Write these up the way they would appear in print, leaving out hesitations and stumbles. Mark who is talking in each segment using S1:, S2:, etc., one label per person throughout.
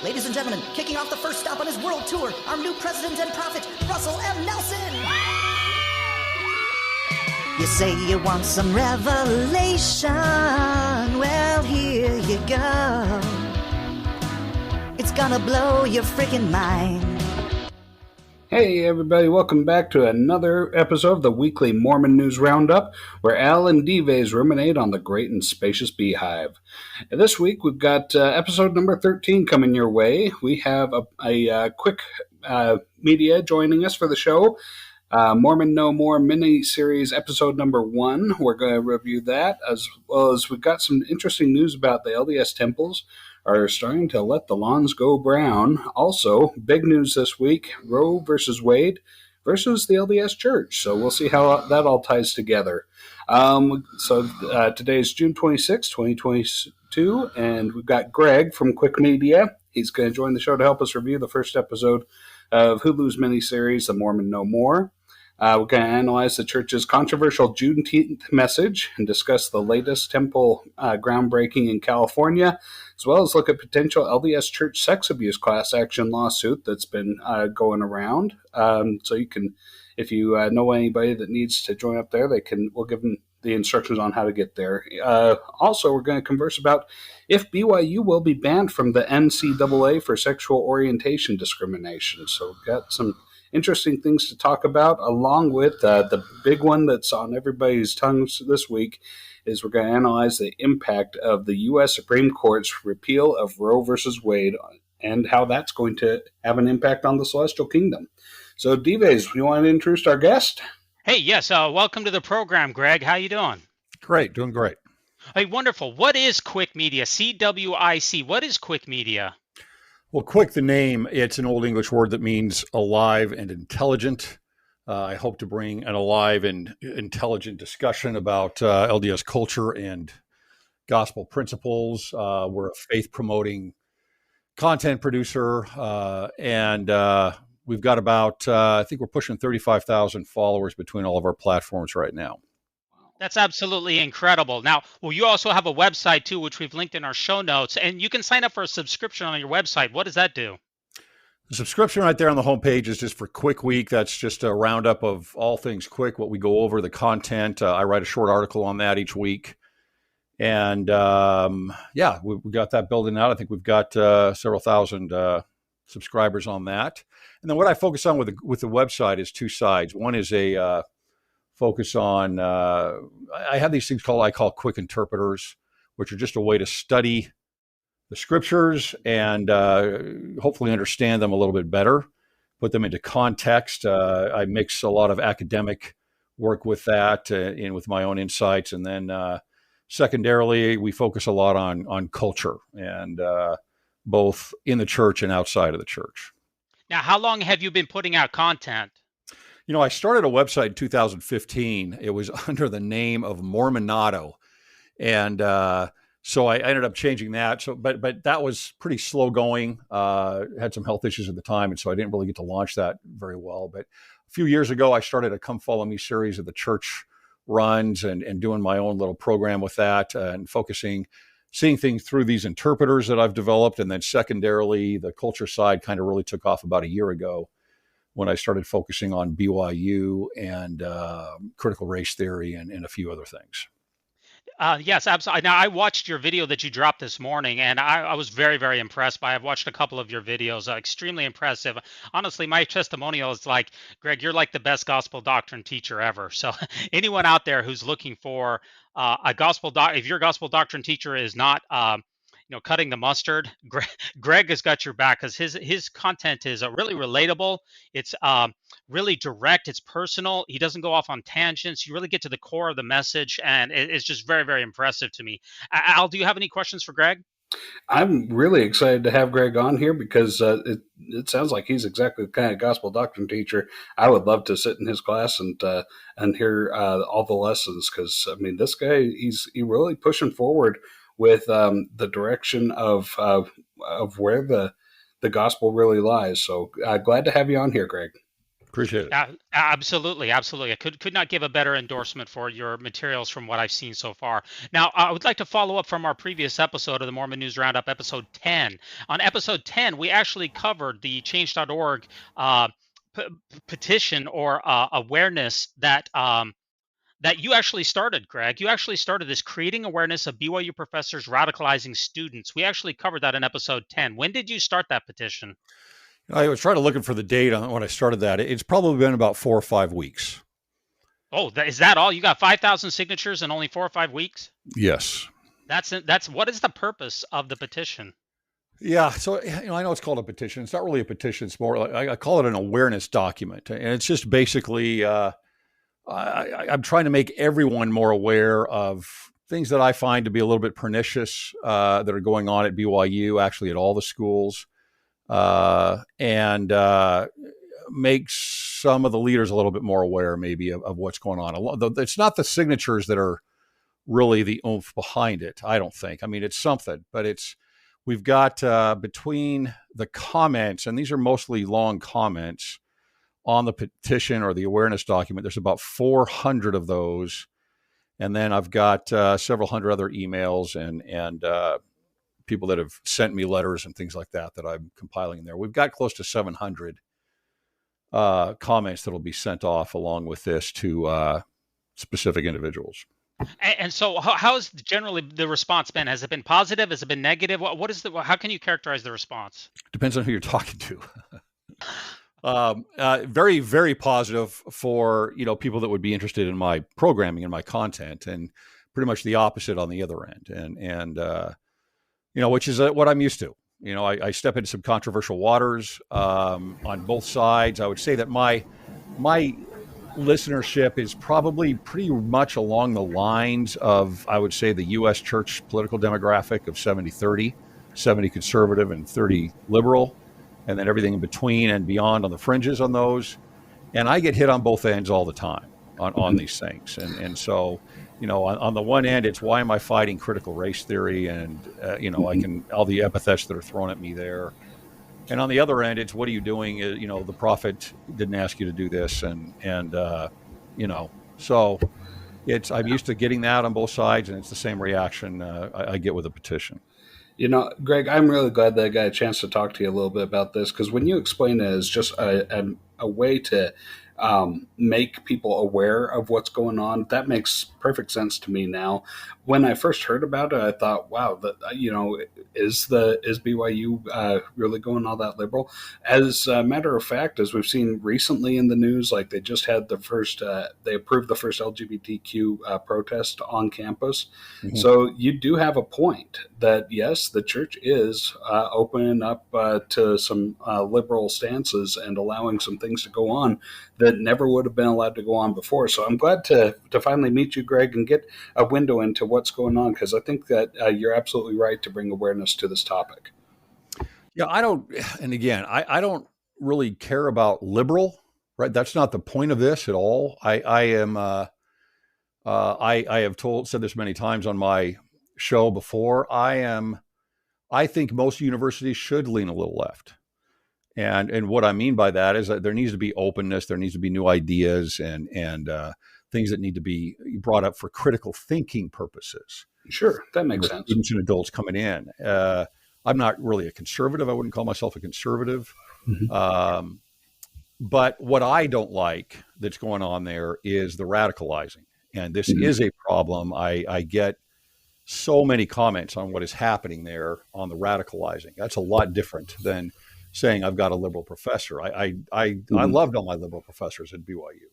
S1: Ladies and gentlemen, kicking off the first stop on his world tour, our new president and prophet, Russell M. Nelson! You say you want some revelation, well, here you go. It's gonna blow your freaking mind.
S2: Hey everybody, welcome back to another episode of the weekly Mormon News Roundup, where Al and Dives ruminate on the great and spacious beehive. This week we've got episode number 13 coming your way. We have a quick media joining us for the show. Mormon No More mini-series episode number 1. We're going to review that, as well as we've got some interesting news about the LDS temples are starting to let the lawns go brown. Also, big news this week, Roe versus Wade versus the LDS Church. So we'll see how that all ties together. Today is June 26, 2022, and we've got Greg from CWIC Media. He's going to join the show to help us review the first episode of Hulu's miniseries, The Mormon No More. We're going to analyze the church's controversial Juneteenth message and discuss the latest temple groundbreaking in California, as well as look at potential LDS Church sex abuse class action lawsuit that's been going around. So you can, if you know anybody that needs to join up there, we'll give them the instructions on how to get there. Also, we're going to converse about if BYU will be banned from the NCAA for sexual orientation discrimination. So we've got some interesting things to talk about, along with the big one that's on everybody's tongues this week is we're going to analyze the impact of the U.S. Supreme Court's repeal of Roe versus Wade and how that's going to have an impact on the Celestial Kingdom. So, Dives, you want to introduce our guest?
S3: Hey, yes. Welcome to the program, Greg. How you doing?
S4: Great. Doing great.
S3: Hey, wonderful. What is CWIC Media? CWIC. What is CWIC Media?
S4: Well, CWIC, the name, it's an Old English word that means alive and intelligent. I hope to bring an alive and intelligent discussion about LDS culture and gospel principles. We're a faith-promoting content producer, and we've got about, I think we're pushing 35,000 followers between all of our platforms right now.
S3: That's absolutely incredible. Now, well, you also have a website, too, which we've linked in our show notes, and you can sign up for a subscription on your website. What does that do?
S4: The subscription right there on the homepage is just for CWIC Week. That's just a roundup of all things CWIC, what we go over, the content. I write a short article on that each week. And, we got that building out. I think we've got several thousand subscribers on that. And then what I focus on with the website is two sides. One is a focus on, I have these things I call CWIC interpreters, which are just a way to study the scriptures and hopefully understand them a little bit better, put them into context. I mix a lot of academic work with that and with my own insights. And then secondarily, we focus a lot on culture and both in the church and outside of the church.
S3: Now, how long have you been putting out content?
S4: You know, I started a website in 2015. It was under the name of Mormonado. And so I ended up changing that. So, but that was pretty slow going. Had some health issues at the time. And so I didn't really get to launch that very well. But a few years ago, I started a Come Follow Me series that the church runs and doing my own little program with that and seeing things through these interpreters that I've developed. And then secondarily, the culture side kind of really took off about a year ago when I started focusing on BYU and critical race theory and a few other things.
S3: Yes, absolutely. Now, I watched your video that you dropped this morning, and I was very, very impressed I've watched a couple of your videos, extremely impressive. Honestly, my testimonial is like, Greg, you're like the best gospel doctrine teacher ever. So anyone out there who's looking for a if your gospel doctrine teacher is not cutting the mustard, Greg has got your back because his content is really relatable. It's really direct. It's personal. He doesn't go off on tangents. You really get to the core of the message, and it's just very, very impressive to me. Al, do you have any questions for Greg?
S2: I'm really excited to have Greg on here because it sounds like he's exactly the kind of gospel doctrine teacher I would love to sit in his class and hear all the lessons. Because I mean, this guy he's really pushing forward with the direction of where the gospel really lies. So glad to have you on here, Greg.
S4: Appreciate it.
S3: Absolutely, absolutely. I could not give a better endorsement for your materials from what I've seen so far. Now, I would like to follow up from our previous episode of the Mormon News Roundup, episode 10. On episode 10, we actually covered the Change.org petition or awareness that that you actually started, Greg. You actually started this, creating awareness of BYU professors radicalizing students. We actually covered that in episode 10. When did you start that petition?
S4: I was trying to look for the date on when I started that. It's probably been about 4 or 5 weeks.
S3: Oh, is that all? You got 5,000 signatures in only 4 or 5 weeks?
S4: Yes.
S3: That's what is the purpose of the petition?
S4: Yeah. So, I know it's called a petition. It's not really a petition. It's more like, I call it an awareness document. And it's just basically, I'm trying to make everyone more aware of things that I find to be a little bit pernicious that are going on at BYU, actually at all the schools. And make some of the leaders a little bit more aware maybe of what's going on. It's not the signatures that are really the oomph behind it, I don't think. I mean, it's something, but we've got between the comments, and these are mostly long comments on the petition or the awareness document, there's about 400 of those. And then I've got several hundred other emails and people that have sent me letters and things like that I'm compiling in there. We've got close to 700 comments that will be sent off along with this to specific individuals.
S3: And so, how has generally the response been? Has it been positive? Has it been negative? What is how can you characterize the response?
S4: Depends on who you're talking to. Very, very positive for people that would be interested in my programming and my content, and pretty much the opposite on the other end. And which is what I'm used to. I step into some controversial waters on both sides. I would say that my listenership is probably pretty much along the lines of, I would say, the U.S. Church political demographic of 70-30, 70 conservative and 30 liberal, and then everything in between and beyond on the fringes on those. And I get hit on both ends all the time on these things. And so, on the one end, it's why am I fighting critical race theory? And, I can, all the epithets that are thrown at me there. And on the other end, it's what are you doing? The prophet didn't ask you to do this. So I'm used to getting that on both sides, and it's the same reaction I get with a petition.
S2: Greg, I'm really glad that I got a chance to talk to you a little bit about this, because when you explain it as just a way to make people aware of what's going on, that makes perfect sense to me now. When I first heard about it, I thought, wow, is BYU really going all that liberal? As a matter of fact, as we've seen recently in the news, like they just had they approved the first LGBTQ protest on campus. Mm-hmm. So you do have a point that, yes, the church is opening up to some liberal stances and allowing some things to go on that never would have been allowed to go on before. So I'm glad to finally meet you, Greg, and get a window into what's going on, because I think that you're absolutely right to bring awareness to this topic.
S4: Yeah, I don't really care about liberal, right? That's not the point of this at all. I have said this many times on my show before. I think most universities should lean a little left. And what I mean by that is that there needs to be openness, there needs to be new ideas and things that need to be brought up for critical thinking purposes.
S2: Sure, that makes sense.
S4: Students and adults coming in. I'm not really a conservative. I wouldn't call myself a conservative. Mm-hmm. But what I don't like that's going on there is the radicalizing. And this mm-hmm. is a problem. I get so many comments on what is happening there on the radicalizing. That's a lot different than saying I've got a liberal professor. I loved all my liberal professors at BYU.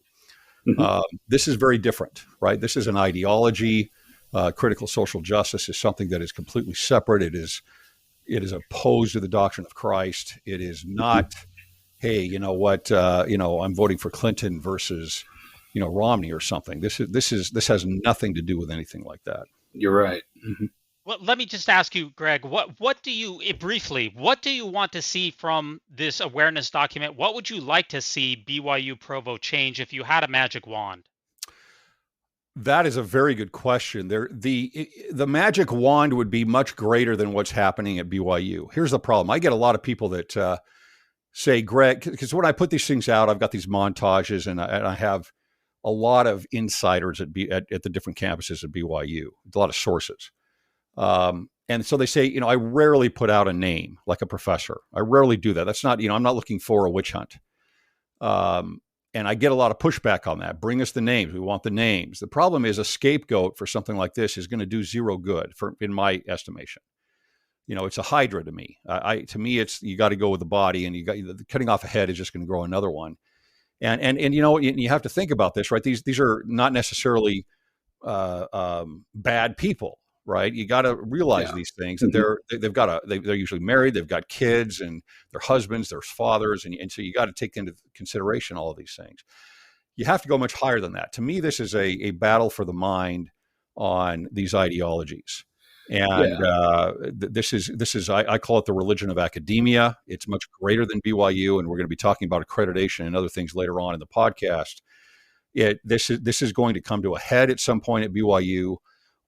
S4: Mm-hmm. This is very different, right? This is an ideology. Critical social justice is something that is completely separate. It is opposed to the doctrine of Christ. It is not, hey, you know what? I'm voting for Clinton versus, Romney or something. This has nothing to do with anything like that.
S2: You're right. Mm-hmm.
S3: Well, let me just ask you, Greg, what do you want to see from this awareness document? What would you like to see BYU Provo change if you had a magic wand?
S4: That is a very good question. The magic wand would be much greater than what's happening at BYU. Here's the problem. I get a lot of people that say, Greg, because when I put these things out, I've got these montages, and I have a lot of insiders at the different campuses at BYU, a lot of sources. And so they say, I rarely put out a name like a professor. I rarely do that. That's not, I'm not looking for a witch hunt. And I get a lot of pushback on that. Bring us the names. We want the names. The problem is a scapegoat for something like this is going to do zero good, in my estimation. It's a hydra to me. To me, it's, you got to go with the body, and cutting off a head is just going to grow another one. And you have to think about this, right? These are not necessarily bad people, right? You got to realize these things, that they're usually married, they've got kids, and their husbands, their fathers, and so you got to take into consideration all of these things. You have to go much higher than that. To me, this is a battle for the mind on these ideologies. And this is I call it the religion of academia. It's much greater than BYU, and we're going to be talking about accreditation and other things later on in the podcast. This is going to come to a head at some point at BYU,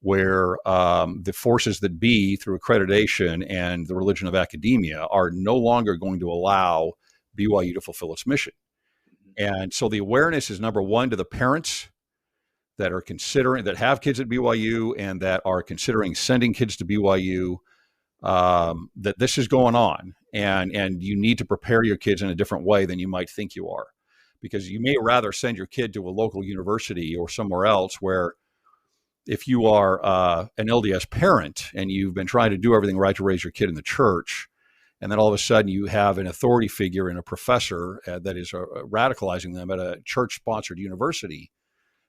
S4: where the forces that be, through accreditation and the religion of academia, are no longer going to allow BYU to fulfill its mission. And so the awareness is, number one, to the parents that are considering, that have kids at BYU and that are considering sending kids to BYU, that this is going on, and you need to prepare your kids in a different way than you might think you are, because you may rather send your kid to a local university or somewhere else where, if you are an LDS parent and you've been trying to do everything right to raise your kid in the church, and then all of a sudden you have an authority figure and a professor that is radicalizing them at a church-sponsored university,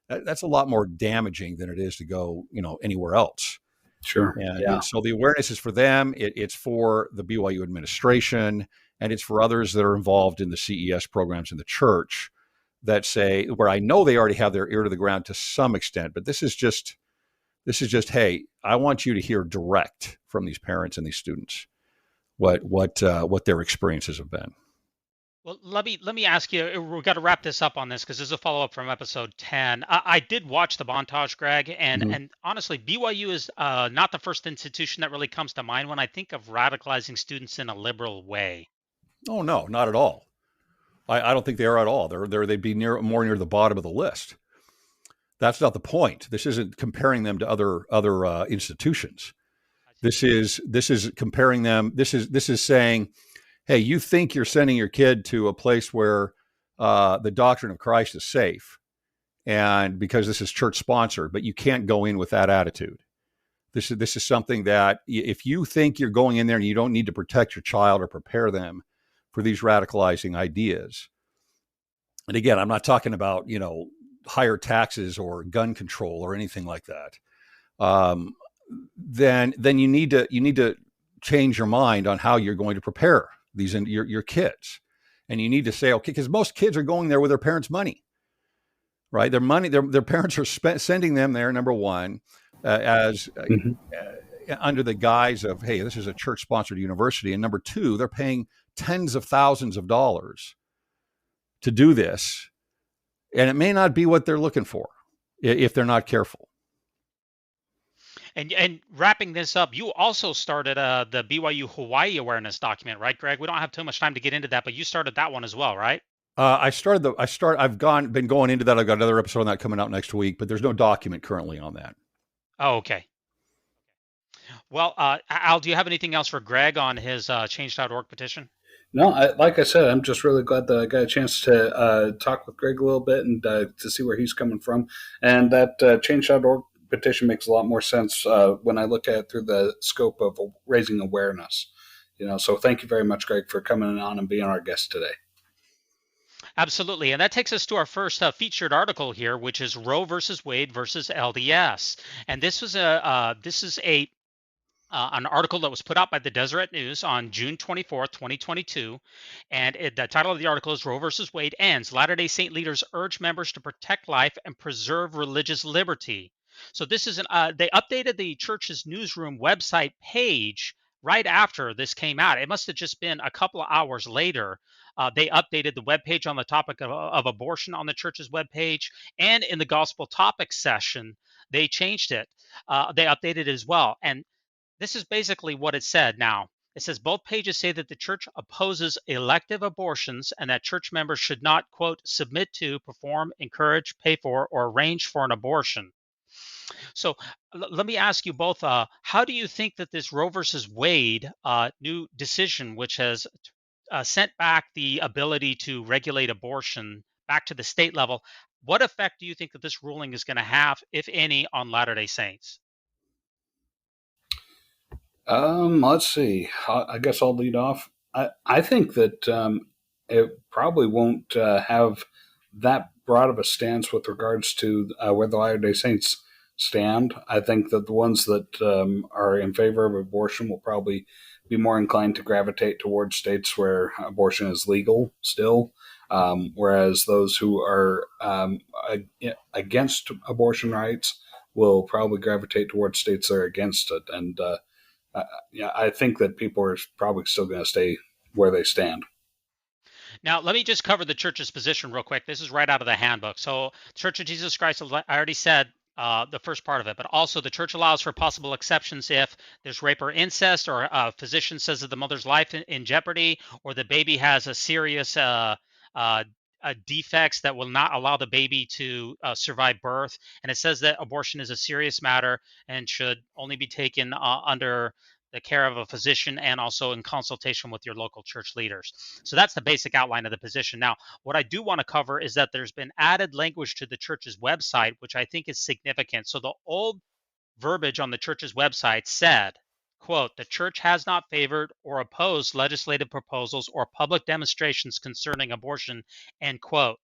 S4: that's a lot more damaging than it is to go, anywhere else.
S2: Sure.
S4: And so the awareness is for them. It's for the BYU administration, and it's for others that are involved in the CES programs in the church that say, where I know they already have their ear to the ground to some extent, but this is just, hey, I want you to hear direct from these parents and these students what their experiences have been.
S3: Well, let me ask you. We've got to wrap this up on this because this is a follow up from episode 10. I did watch the montage, Greg, and honestly, BYU is not the first institution that really comes to mind when I think of radicalizing students in a liberal way.
S4: Oh no, not at all. I don't think they are at all. They'd be more near the bottom of the list. That's not the point. This isn't comparing them to other institutions. This is comparing them. This is saying, hey, you think you're sending your kid to a place where the doctrine of Christ is safe, and because this is church sponsored, but you can't go in with that attitude. This is something that, if you think you're going in there and you don't need to protect your child or prepare them for these radicalizing ideas, and again, I'm not talking about higher taxes or gun control or anything like that, then you need to change your mind on how you're going to prepare these your kids. And you need to say, okay, because most kids are going there with their parents' money, right? Their money, their parents are sending them there, number one, as under the guise of, hey, this is a church-sponsored university. And number two, they're paying tens of thousands of dollars to do this. And it may not be what they're looking for if they're not careful.
S3: And wrapping this up, you also started the BYU Hawaii awareness document, right, Greg? We don't have too much time to get into that, but you started that one as well, right?
S4: I've been going into that. I've got another episode on that coming out next week, but there's no document currently on that.
S3: Oh, okay. Well, Al, do you have anything else for Greg on his change.org petition?
S2: No, like I said, I'm just really glad that I got a chance to talk with Greg a little bit and to see where he's coming from. And that change.org petition makes a lot more sense when I look at it through the scope of raising awareness. So thank you very much, Greg, for coming on and being our guest today.
S3: Absolutely. And that takes us to our first featured article here, which is Roe versus Wade versus LDS. And this is an article that was put out by the Deseret News on June 24th, 2022. And the title of the article is Roe versus Wade Ends. Latter-day Saint leaders urge members to protect life and preserve religious liberty. So this is they updated the church's newsroom website page right after this came out. It must have just been a couple of hours later. They updated the webpage on the topic of abortion on the church's webpage, and in the gospel topics session, they changed it. They updated it as well. And this is basically what it said now. It says both pages say that the church opposes elective abortions and that church members should not, quote, submit to, perform, encourage, pay for, or arrange for an abortion. So let me ask you both, how do you think that this Roe versus Wade new decision, which has sent back the ability to regulate abortion back to the state level, what effect do you think that this ruling is going to have, if any, on Latter-day Saints?
S2: Let's see. I guess I'll lead off. I think that it probably won't have that broad of a stance with regards to where the Latter-day Saints stand. I think that the ones that are in favor of abortion will probably be more inclined to gravitate towards states where abortion is legal still, whereas those who are against abortion rights will probably gravitate towards states that are against it. And yeah, I think that people are probably still going to stay where they stand.
S3: Now, let me just cover the church's position real quick. This is right out of the handbook. So, Church of Jesus Christ, I already said the first part of it, but also the church allows for possible exceptions if there's rape or incest, or a physician says that the mother's life in jeopardy, or the baby has a serious defects that will not allow the baby to survive birth. And it says that abortion is a serious matter and should only be taken under the care of a physician and also in consultation with your local church leaders. So that's the basic outline of the position. Now, what I do want to cover is that there's been added language to the church's website, which I think is significant. So the old verbiage on the church's website said, quote, the church has not favored or opposed legislative proposals or public demonstrations concerning abortion, end quote.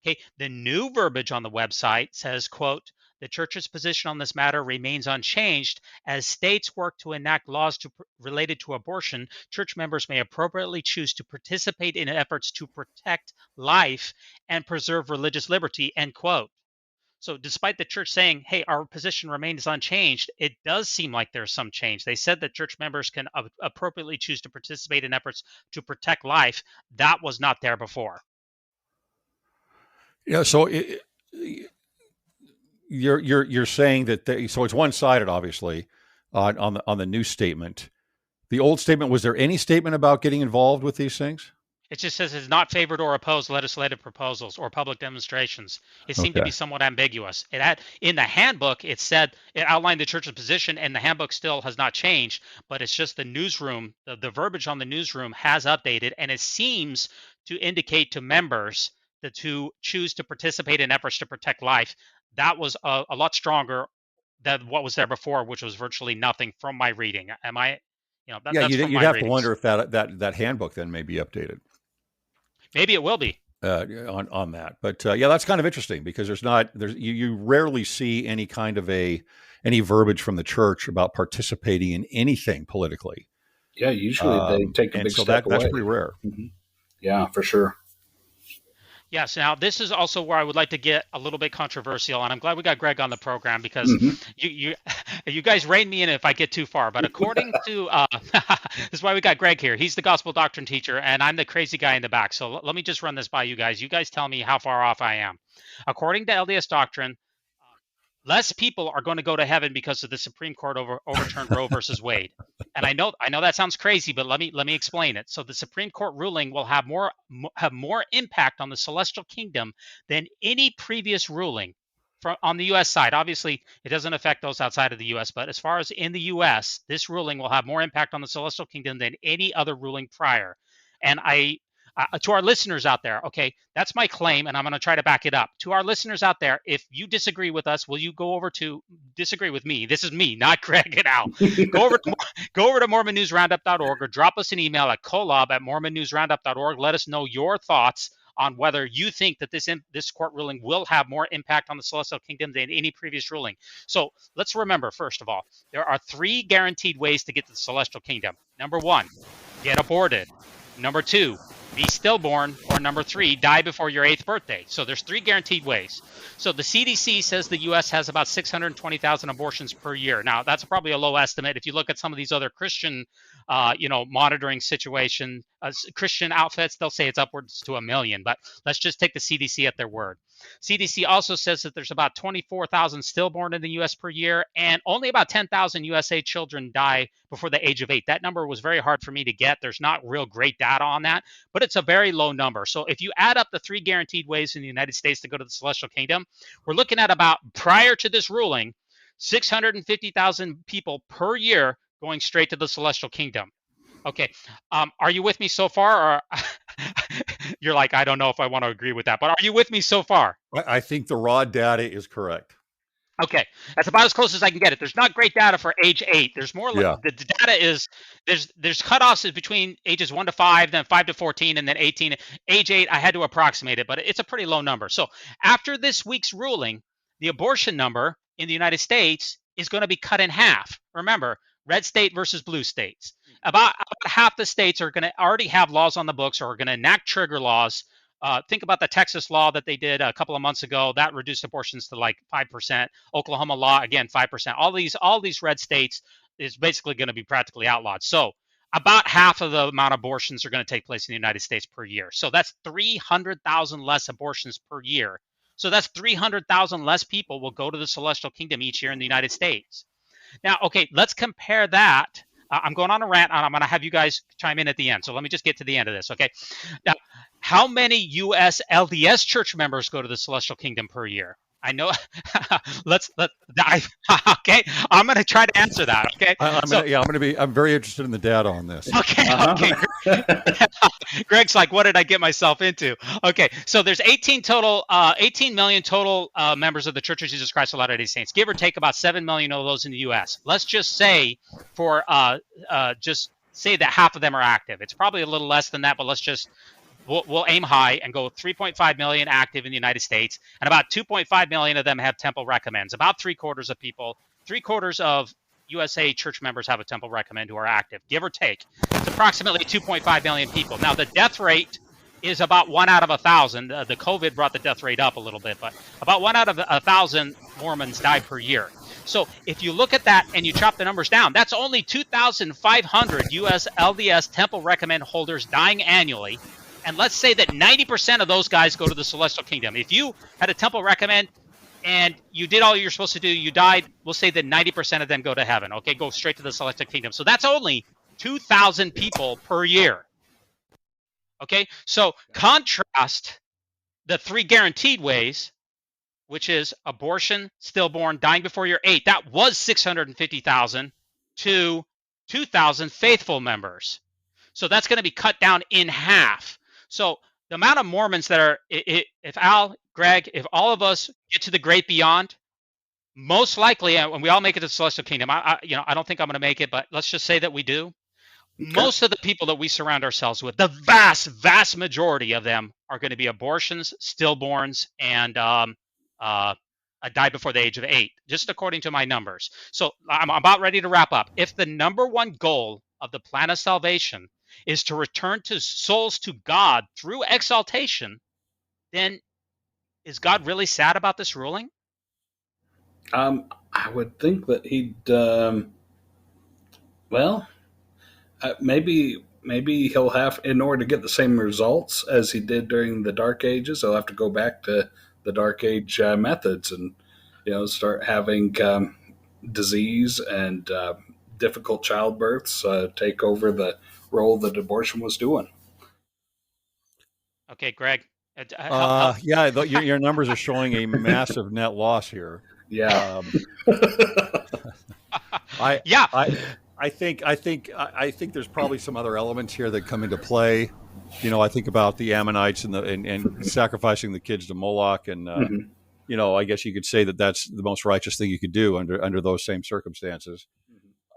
S3: Okay, the new verbiage on the website says, quote, the church's position on this matter remains unchanged. As states work to enact laws related to abortion, church members may appropriately choose to participate in efforts to protect life and preserve religious liberty, end quote. So despite the church saying, hey, our position remains unchanged, it does seem like there's some change. They said that church members can appropriately choose to participate in efforts to protect life. That was not there before.
S4: Yeah, so you're saying that so it's one-sided, obviously, on the new statement. The old statement, was there any statement about getting involved with these things?
S3: It just says it's not favored or opposed legislative proposals or public demonstrations. It seemed to be somewhat ambiguous. It had in the handbook, it said it outlined the church's position, and the handbook still has not changed. But it's just the newsroom, the verbiage on the newsroom has updated, and it seems to indicate to members that to choose to participate in efforts to protect life. That was a lot stronger than what was there before, which was virtually nothing from my reading. Am I? That's
S4: you'd have to wonder if that handbook then may be updated.
S3: Maybe it will be
S4: on that, but yeah, that's kind of interesting because you rarely see any kind of any verbiage from the church about participating in anything politically.
S2: Yeah, usually they take a big step away.
S4: That's pretty rare.
S2: Mm-hmm. Yeah, for sure.
S3: Yes. Now, this is also where I would like to get a little bit controversial, and I'm glad we got Greg on the program because you guys rein me in if I get too far. But according to this is why we got Greg here. He's the gospel doctrine teacher, and I'm the crazy guy in the back. So let me just run this by you guys. You guys tell me how far off I am. According to LDS doctrine, less people are going to go to heaven because of the Supreme Court overturned Roe versus Wade. And I know that sounds crazy, but let me explain it. So the Supreme Court ruling will have more impact on the celestial kingdom than any previous ruling on the U.S. side. Obviously, it doesn't affect those outside of the U.S., but as far as in the U.S., this ruling will have more impact on the celestial kingdom than any other ruling prior. And to our listeners out there, okay, that's my claim, and I'm going to try to back it up. To our listeners out there, if you disagree with us, will you go over to disagree with me? This is me, not Greg and Al. Go over to MormonNewsRoundup.org or drop us an email at collab@MormonNewsRoundup.org. Let us know your thoughts on whether you think that this court ruling will have more impact on the celestial kingdom than any previous ruling. So let's remember, first of all, there are 3 guaranteed ways to get to the celestial kingdom. Number 1, get aborted. Number 2, be stillborn, or number 3, die before your 8th birthday. So there's 3 guaranteed ways. So the CDC says the U.S. has about 620,000 abortions per year. Now, that's probably a low estimate. If you look at some of these other Christian, monitoring situation, Christian outfits, they'll say it's upwards to 1 million. But let's just take the CDC at their word. CDC also says that there's about 24,000 stillborn in the U.S. per year, and only about 10,000 USA children die before the age of 8. That number was very hard for me to get. There's not real great data on that, but it's a very low number. So if you add up the 3 guaranteed ways in the United States to go to the Celestial Kingdom, we're looking at about, prior to this ruling, 650,000 people per year going straight to the Celestial Kingdom. Okay, are you with me so far, or you're like, I don't know if I want to agree with that, but are you with me so far?
S4: I think the raw data is correct.
S3: Okay, that's about as close as I can get it. There's not great data for age 8. There's more like the data is there's cutoffs between ages 1 to 5, then 5 to 14, and then 18. Age 8, I had to approximate it, but it's a pretty low number. So after this week's ruling, the abortion number in the United States is going to be cut in half. Remember, red state versus blue states. About half the states are going to already have laws on the books or are going to enact trigger laws. Think about the Texas law that they did a couple of months ago that reduced abortions to like 5%. Oklahoma law, again, 5%. All these red states is basically going to be practically outlawed. So about half of the amount of abortions are going to take place in the United States per year. So that's 300,000 less abortions per year. So that's 300,000 less people will go to the Celestial Kingdom each year in the United States. Now, okay, let's compare that. I'm going on a rant, and I'm going to have you guys chime in at the end. So let me just get to the end of this, okay? Now, how many U.S. LDS Church members go to the Celestial Kingdom per year? I know. Let's dive. Okay, I'm going to try to answer that. Okay.
S4: I'm very interested in the data on this.
S3: Okay. Greg's like, what did I get myself into? Okay, so there's 18 million total members of the Church of Jesus Christ of Latter-day Saints, give or take about 7 million of those in the U.S. Let's just say that half of them are active. It's probably a little less than that, but we'll aim high and go 3.5 million active in the United States, and about 2.5 million of them have temple recommends. About 3/4 of USA church members have a temple recommend who are active, give or take. It's approximately 2.5 million people. Now, the death rate is about 1 out of 1,000. The COVID brought the death rate up a little bit, but about 1 out of 1,000 Mormons die per year. So if you look at that and you chop the numbers down, that's only 2,500 U.S. LDS temple recommend holders dying annually. And let's say that 90% of those guys go to the Celestial Kingdom. If you had a temple recommend and you did all you're supposed to do, you died, we'll say that 90% of them go to heaven, okay? Go straight to the Celestial Kingdom. So that's only 2,000 people per year, okay? So contrast the 3 guaranteed ways, which is abortion, stillborn, dying before you're 8. That was 650,000 to 2,000 faithful members. So that's going to be cut down in half. So the amount of Mormons that are, if Al, Greg, if all of us get to the great beyond, most likely, when we all make it to the Celestial Kingdom, I don't think I'm going to make it, but let's just say that we do. Okay. Most of the people that we surround ourselves with, the vast majority of them are going to be abortions, stillborns, and die before the age of 8, just according to my numbers. So I'm about ready to wrap up. If the number one goal of the plan of salvation is to return to souls to God through exaltation, then is God really sad about this ruling?
S2: I would think that he'd, maybe he'll have, in order to get the same results as he did during the Dark Ages, he'll have to go back to the Dark Age methods and, start having disease and difficult childbirths take over the role that abortion was doing.
S3: Okay, Greg.
S4: Your numbers are showing a massive net loss here.
S2: Yeah.
S4: I think there's probably some other elements here that come into play. I think about the Ammonites and sacrificing the kids to Moloch, and I guess you could say that that's the most righteous thing you could do under those same circumstances.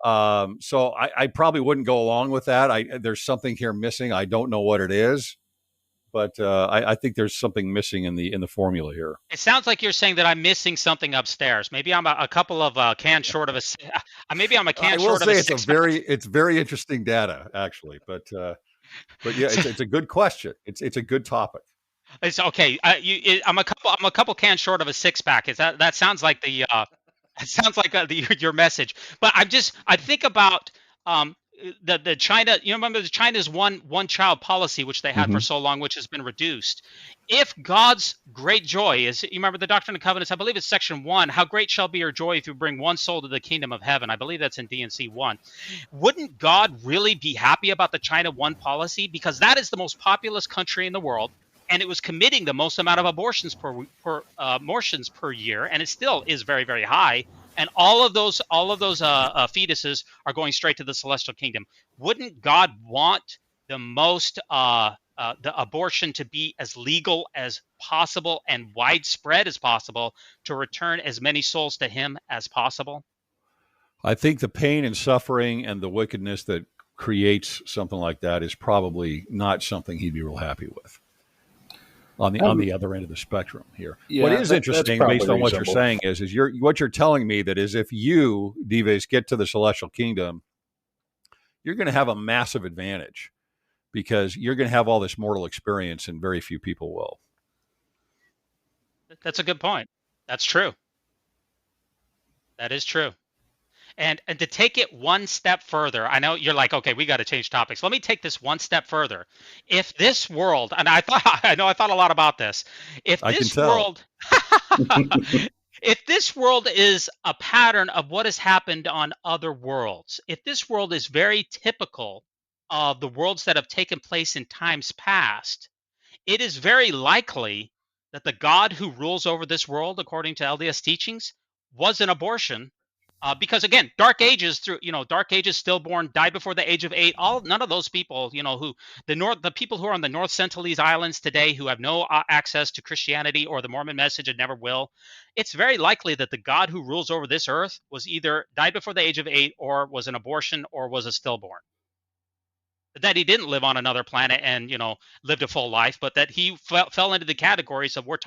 S4: So I probably wouldn't go along with that. There's something here missing. I don't know what it is, but I think there's something missing in the formula here.
S3: It sounds like you're saying that I'm missing something upstairs. Maybe I'm a couple of cans short of a. Maybe I'm a can short of a.
S4: I will say it's very interesting data, actually, but. But yeah, it's a good question. It's a good topic.
S3: It's okay. I'm a couple cans short of a six pack. Is that sounds like the it sounds like your message. But I think about the China. You remember the China's one child policy, which they had for so long, which has been reduced. If God's great joy is, you remember the Doctrine and Covenants, I believe it's section 1. How great shall be your joy if you bring one soul to the kingdom of heaven. I believe that's in D&C 1. Wouldn't God really be happy about the China 1 policy? Because that is the most populous country in the world. And it was committing the most amount of abortions per year, and it still is very, very high. And all of those fetuses are going straight to the celestial kingdom. Wouldn't God want the abortion to be as legal as possible and widespread as possible to return as many souls to Him as possible?
S4: I think the pain and suffering and the wickedness that creates something like that is probably not something He'd be real happy with. On the other end of the spectrum here.
S2: Yeah,
S4: what is interesting, based on what you're saying, is what you're telling me that is if you, Dives, get to the celestial kingdom, you're going to have a massive advantage because you're going to have all this mortal experience and very few people will.
S3: That's a good point. That's true. That is true. And to take it one step further, I know you're like, okay, we got to change topics. Let me take this one step further. If this world, and I thought a lot about this. If this world is a pattern of what has happened on other worlds, if this world is very typical of the worlds that have taken place in times past, it is very likely that the God who rules over this world, according to LDS teachings, was an abortion. Because again, Dark Ages, stillborn, died before the age of 8. None of those people, the people who are on the North Sentinelese Islands today, who have no access to Christianity or the Mormon message and never will. It's very likely that the God who rules over this earth was either died before the age of 8, or was an abortion, or was a stillborn. That he didn't live on another planet and lived a full life, but that he fell into the categories of what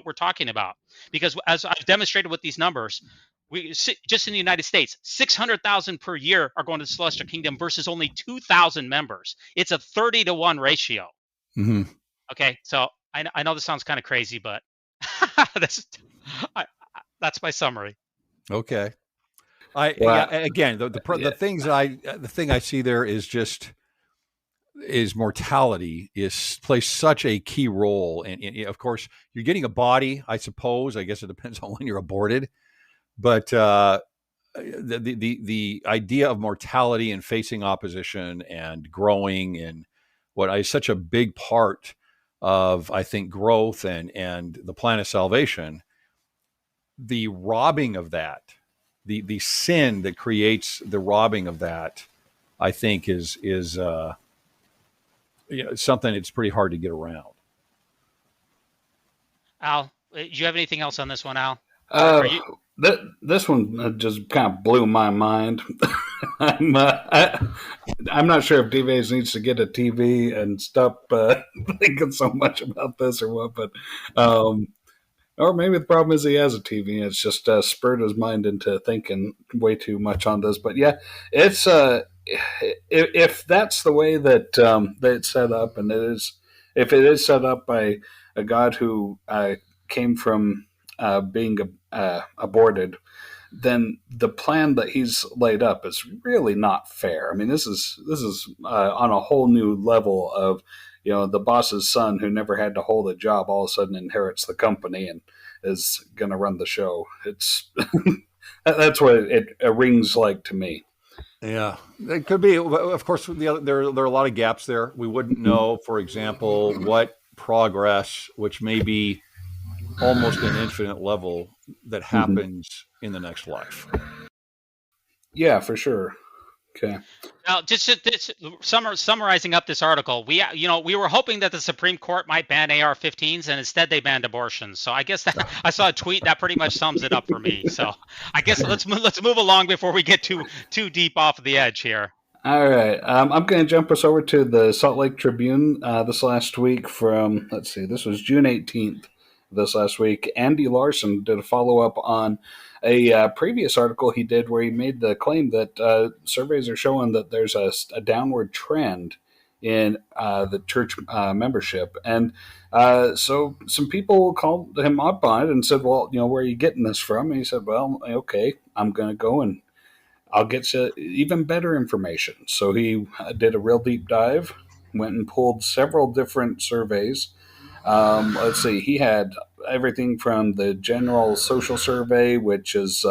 S3: we're talking about. Because as I've demonstrated with these numbers, we just in the United States, 600,000 per year are going to the celestial kingdom versus only 2,000 members. It's a 30-to-1 ratio.
S4: Mm-hmm.
S3: Okay, so I know this sounds kind of crazy, but that's my summary.
S4: Okay. The thing I see there is mortality plays such a key role, and of course you're getting a body. I suppose. I guess it depends on when you're aborted. But the idea of mortality and facing opposition and growing and what is such a big part of, I think, growth and the plan of salvation, the robbing of that, the sin that creates the robbing of that, I think is something that's pretty hard to get around.
S3: Al, do you have anything else on this one, Al?
S2: This one just kind of blew my mind. I'm not sure if Dives needs to get a TV and stop thinking so much about this or what, but or maybe the problem is he has a TV. It's just spurred his mind into thinking way too much on this. But yeah, it's if that's the way that it's set up, and if it is set up by a God who came from being aborted, then the plan that he's laid up is really not fair. I mean, this is on a whole new level of, the boss's son who never had to hold a job all of a sudden inherits the company and is going to run the show. It's that's what it rings like to me.
S4: Yeah, it could be. Of course, there are a lot of gaps there. We wouldn't know, for example, what progress, which may be almost an infinite level, that happens in the next life.
S2: Yeah, for sure. Okay.
S3: Now, just summarizing up this article, we were hoping that the Supreme Court might ban AR-15s, and instead they banned abortions. So I guess I saw a tweet that pretty much sums it up for me. So I guess let's move along before we get too deep off the edge here.
S2: All right. I'm going to jump us over to the Salt Lake Tribune this last week from, this was June 18th this last week. Andy Larson did a follow-up on a previous article he did where he made the claim that surveys are showing that there's a downward trend in the church membership. And so some people called him up on it and said, well, where are you getting this from? And he said, well, okay, I'm going to go and I'll get you even better information. So he did a real deep dive, went and pulled several different surveys. Let's see, he had everything from the General Social Survey, which has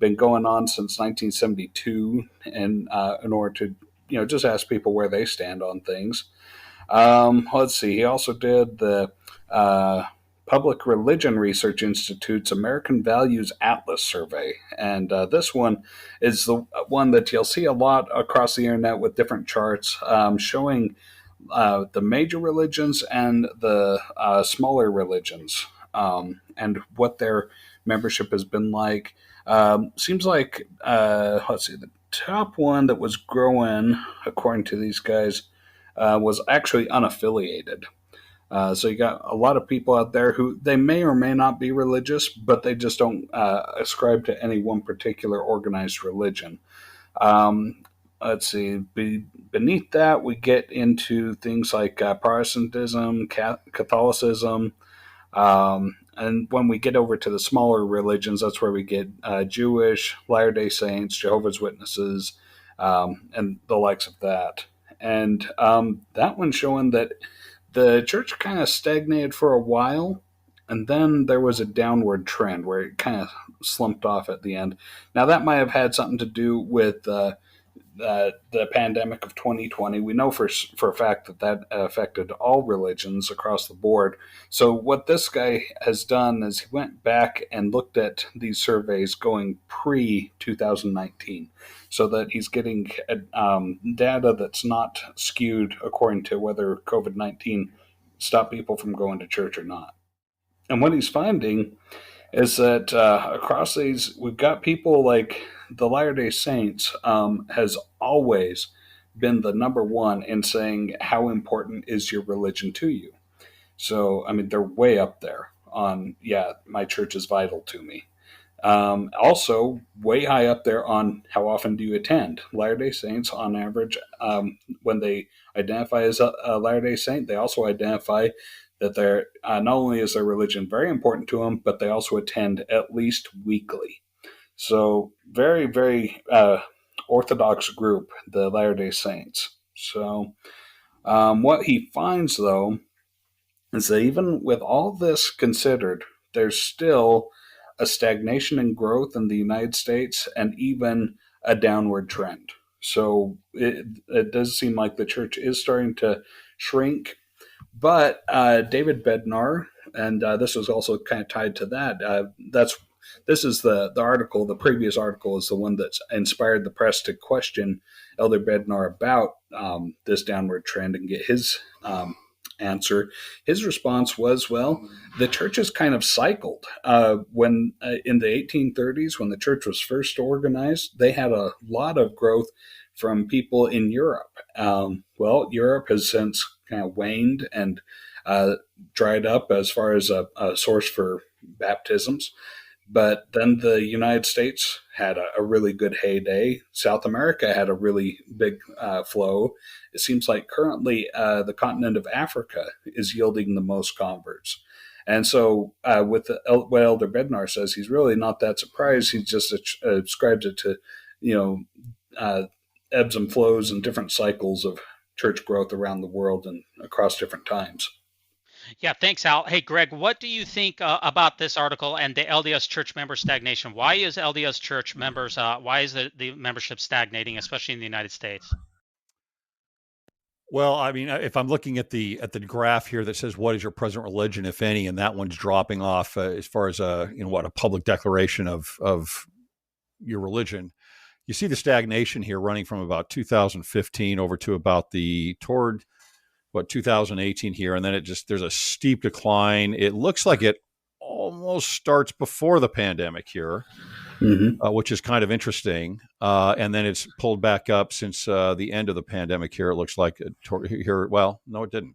S2: been going on since 1972, and in order to just ask people where they stand on things. Let's see, he also did the Public Religion Research Institute's American Values Atlas Survey. And this one is the one that you'll see a lot across the internet with different charts showing the major religions and the smaller religions and what their membership has been like. Seems like, let's see, the top one that was growing, according to these guys, was actually unaffiliated. So you got a lot of people out there who they may or may not be religious, but they just don't ascribe to any one particular organized religion. Let's see. Beneath that, we get into things like Protestantism, Catholicism, and when we get over to the smaller religions, that's where we get Jewish, Latter-day Saints, Jehovah's Witnesses, and the likes of that. And that one's showing that the church kind of stagnated for a while, and then there was a downward trend where it kind of slumped off at the end. Now, that might have had something to do with the pandemic of 2020. We know for a fact that affected all religions across the board. So what this guy has done is he went back and looked at these surveys going pre-2019 so that he's getting data that's not skewed according to whether COVID-19 stopped people from going to church or not. And what he's finding is that across these, we've got people like the Latter-day Saints has always been the number one in saying how important is your religion to you. So, I mean, they're way up there on, my church is vital to me. Also, way high up there on how often do you attend. Latter-day Saints, on average, when they identify as a Latter-day Saint, they also identify that they're not only is their religion very important to them, but they also attend at least weekly. So very, very orthodox group, the Latter-day Saints. So what he finds, though, is that even with all this considered, there's still a stagnation in growth in the United States and even a downward trend. So it does seem like the church is starting to shrink. But David Bednar, and this was also kind of tied to that, this is the article, the previous article is the one that's inspired the press to question Elder Bednar about this downward trend and get his answer. His response was, well, the church has kind of cycled. When in the 1830s, when the church was first organized, they had a lot of growth from people in Europe. Well, Europe has since kind of waned and dried up as far as a source for baptisms. But then the United States had a really good heyday. South America had a really big flow. It seems like currently the continent of Africa is yielding the most converts. And so with what Elder Bednar says, he's really not that surprised. He just ascribes it to, ebbs and flows and different cycles of church growth around the world and across different times.
S3: Yeah, thanks, Al. Hey, Greg, what do you think about this article and the LDS Church member stagnation? Why is LDS Church members, why is the membership stagnating, especially in the United States?
S4: Well, I mean, if I'm looking at the graph here that says what is your present religion, if any, and that one's dropping off as far as a public declaration of your religion, you see the stagnation here running from about 2015 over to about toward 2018 here, and then there's a steep decline. It looks like it almost starts before the pandemic here, which is kind of interesting. And then it's pulled back up since the end of the pandemic here. It looks like here. Well, no, it didn't.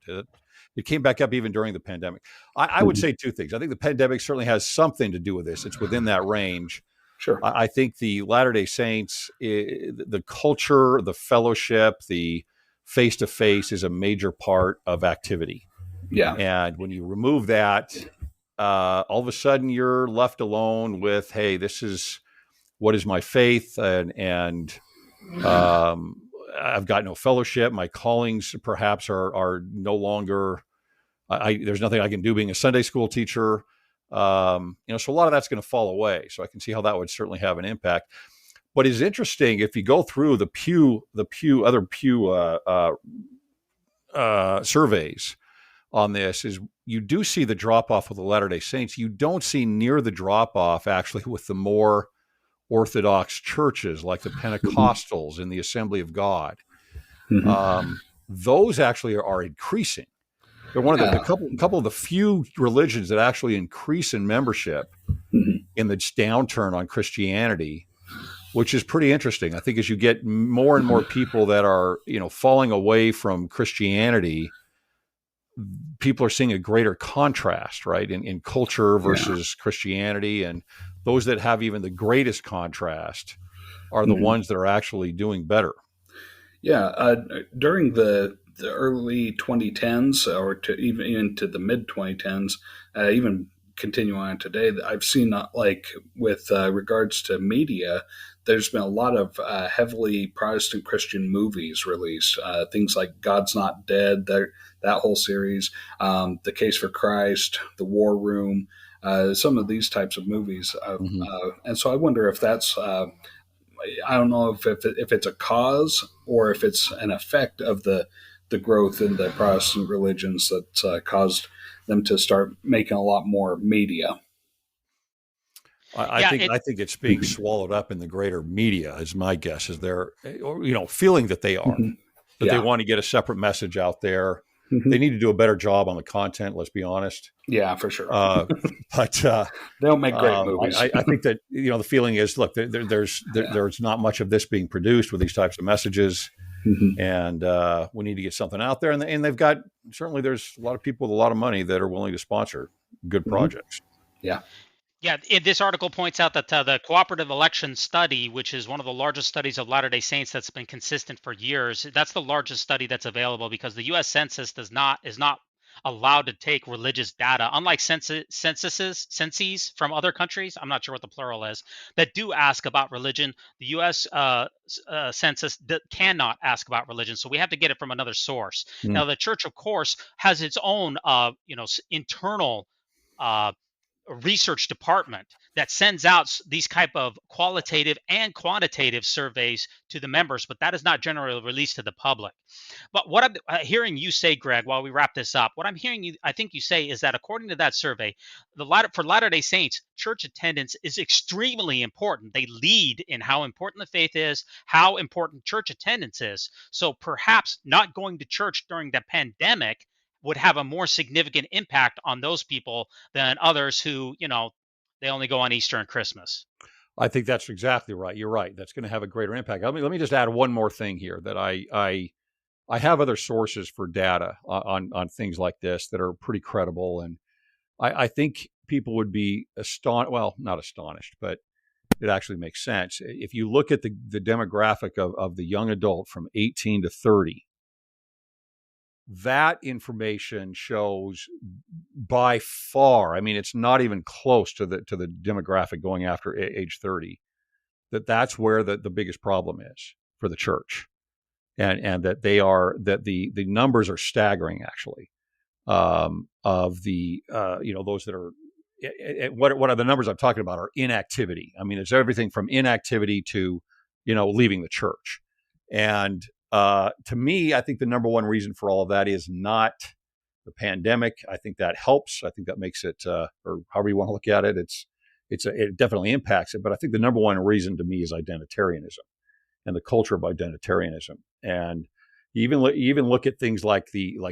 S4: It came back up even during the pandemic. I would say two things. I think the pandemic certainly has something to do with this. It's within that range.
S2: Sure.
S4: I think the Latter-day Saints, the culture, the fellowship, the face-to-face is a major part of activity.
S2: Yeah.
S4: And when you remove that, all of a sudden you're left alone with, hey, this is what is my faith, and I've got no fellowship. My callings perhaps are no longer. There's nothing I can do being a Sunday school teacher. So a lot of that's going to fall away. So I can see how that would certainly have an impact. But it's interesting if you go through the other Pew surveys on this, is you do see the drop off with the Latter-day Saints. You don't see near the drop off actually with the more Orthodox churches like the Pentecostals and the Assembly of God. Those actually are increasing. They're one of the couple of the few religions that actually increase in membership in this downturn on Christianity, which is pretty interesting. I think as you get more and more people that are, falling away from Christianity, people are seeing a greater contrast, right, in culture versus Christianity. And those that have even the greatest contrast are the ones that are actually doing better. Yeah.
S2: During the early 2010s, or to even to the mid 2010s, even continue on today, I've seen with regards to media, there's been a lot of heavily Protestant Christian movies released. Things like God's Not Dead, that whole series, The Case for Christ, The War Room, some of these types of movies. And so I wonder if that's, I don't know if it's a cause or if it's an effect of the growth in the Protestant religions that's caused them to start making a lot more media.
S4: I think it's being swallowed up in the greater media, is my guess. Is they're, feeling that they are, that they want to get a separate message out there. They need to do a better job on the content. Let's be honest.
S2: Yeah, for sure.
S4: But
S2: they don't make great movies.
S4: I think that the feeling is, look, there's not much of this being produced with these types of messages, and we need to get something out there. And they've got, certainly there's a lot of people with a lot of money that are willing to sponsor good projects.
S2: Yeah.
S3: Yeah, this article points out that the cooperative election study, which is one of the largest studies of Latter-day Saints that's been consistent for years, that's the largest study that's available because the U.S. Census is not allowed to take religious data, unlike censuses from other countries. I'm not sure what the plural is, that do ask about religion. The U.S. Census cannot ask about religion, so we have to get it from another source. Now, the church, of course, has its own internal research department that sends out these type of qualitative and quantitative surveys to the members, but that is not generally released to the public. But what I'm hearing you say, Greg, while we wrap this up, what I'm hearing I think you say is that according to that survey, for Latter-day Saints, church attendance is extremely important. They lead in how important the faith is, how important church attendance is. So perhaps not going to church during the pandemic would have a more significant impact on those people than others who, they only go on Easter and Christmas.
S4: I think that's exactly right. You're right. That's going to have a greater impact. Let me just add one more thing here, that I have other sources for data on things like this that are pretty credible. And I think people would be astonished. Well, not astonished, but it actually makes sense. If you look at the demographic of the young adult from 18 to 30, that information shows by far, it's not even close to the demographic going after age 30, that's where the biggest problem is for the church. And that the numbers are staggering, actually, of the, those that are, what are the numbers I'm talking about are inactivity. It's everything from inactivity to, leaving the church. And to me, I think the number one reason for all of that is not the pandemic. I think that helps. I think that makes it, or however you want to look at it, it definitely impacts it. But I think the number one reason to me is identitarianism and the culture of identitarianism. And you even look at things like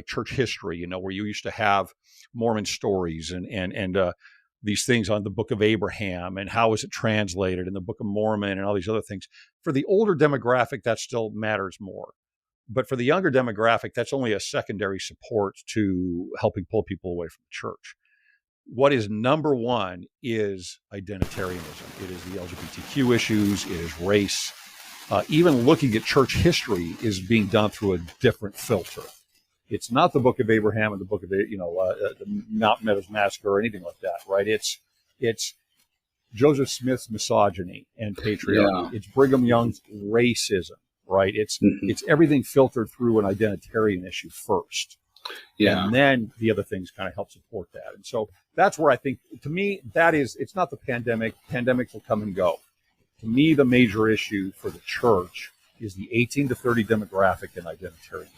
S4: church history, where you used to have Mormon stories and these things on the Book of Abraham and how is it translated in the Book of Mormon and all these other things. For the older demographic, that still matters more. But for the younger demographic, that's only a secondary support to helping pull people away from the church. What is number one is identitarianism. It is the LGBTQ issues. It is race. even looking at church history is being done through a different filter. It's not the Book of Abraham and the Book of, the Mount Meadows Massacre or anything like that, right? It's Joseph Smith's misogyny and patriarchy. Yeah. It's Brigham Young's racism, right? It's everything filtered through an identitarian issue first. Yeah. And then the other things kind of help support that. And so that's where I think, to me, it's not the pandemic. Pandemics will come and go. To me, the major issue for the church is the 18 to 30 demographic and identitarian.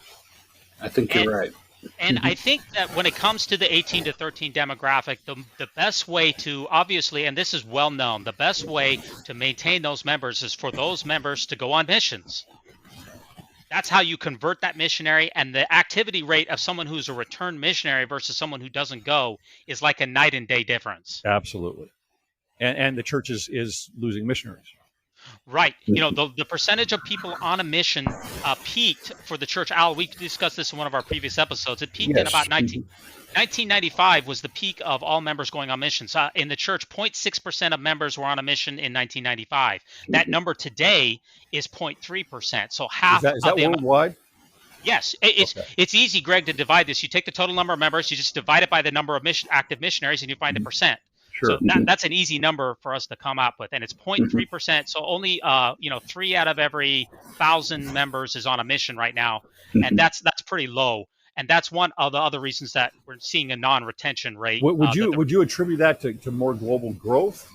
S2: I think you're right.
S3: And I think that when it comes to the 18 to 13 demographic, the best way to, obviously, and this is well known, the best way to maintain those members is for those members to go on missions. That's how you convert that missionary, and the activity rate of someone who's a returned missionary versus someone who doesn't go is like a night and day difference.
S4: Absolutely. And the church is losing missionaries.
S3: Right. The percentage of people on a mission peaked for the church. Al, we discussed this in one of our previous episodes. It peaked in about 1995 was the peak of all members going on missions. In the church, 0.6% of members were on a mission in 1995. That number today is 0.3%. So half.
S4: Is that worldwide?
S3: Yes. It's easy, Greg, to divide this. You take the total number of members, you just divide it by the number of active missionaries, and you find a percent.
S4: Sure.
S3: So that's an easy number for us to come up with, and it's 0.3%. So only 3 out of every 1,000 members is on a mission right now, and that's pretty low. And that's one of the other reasons that we're seeing a non-retention rate.
S4: Would you attribute that to more global growth,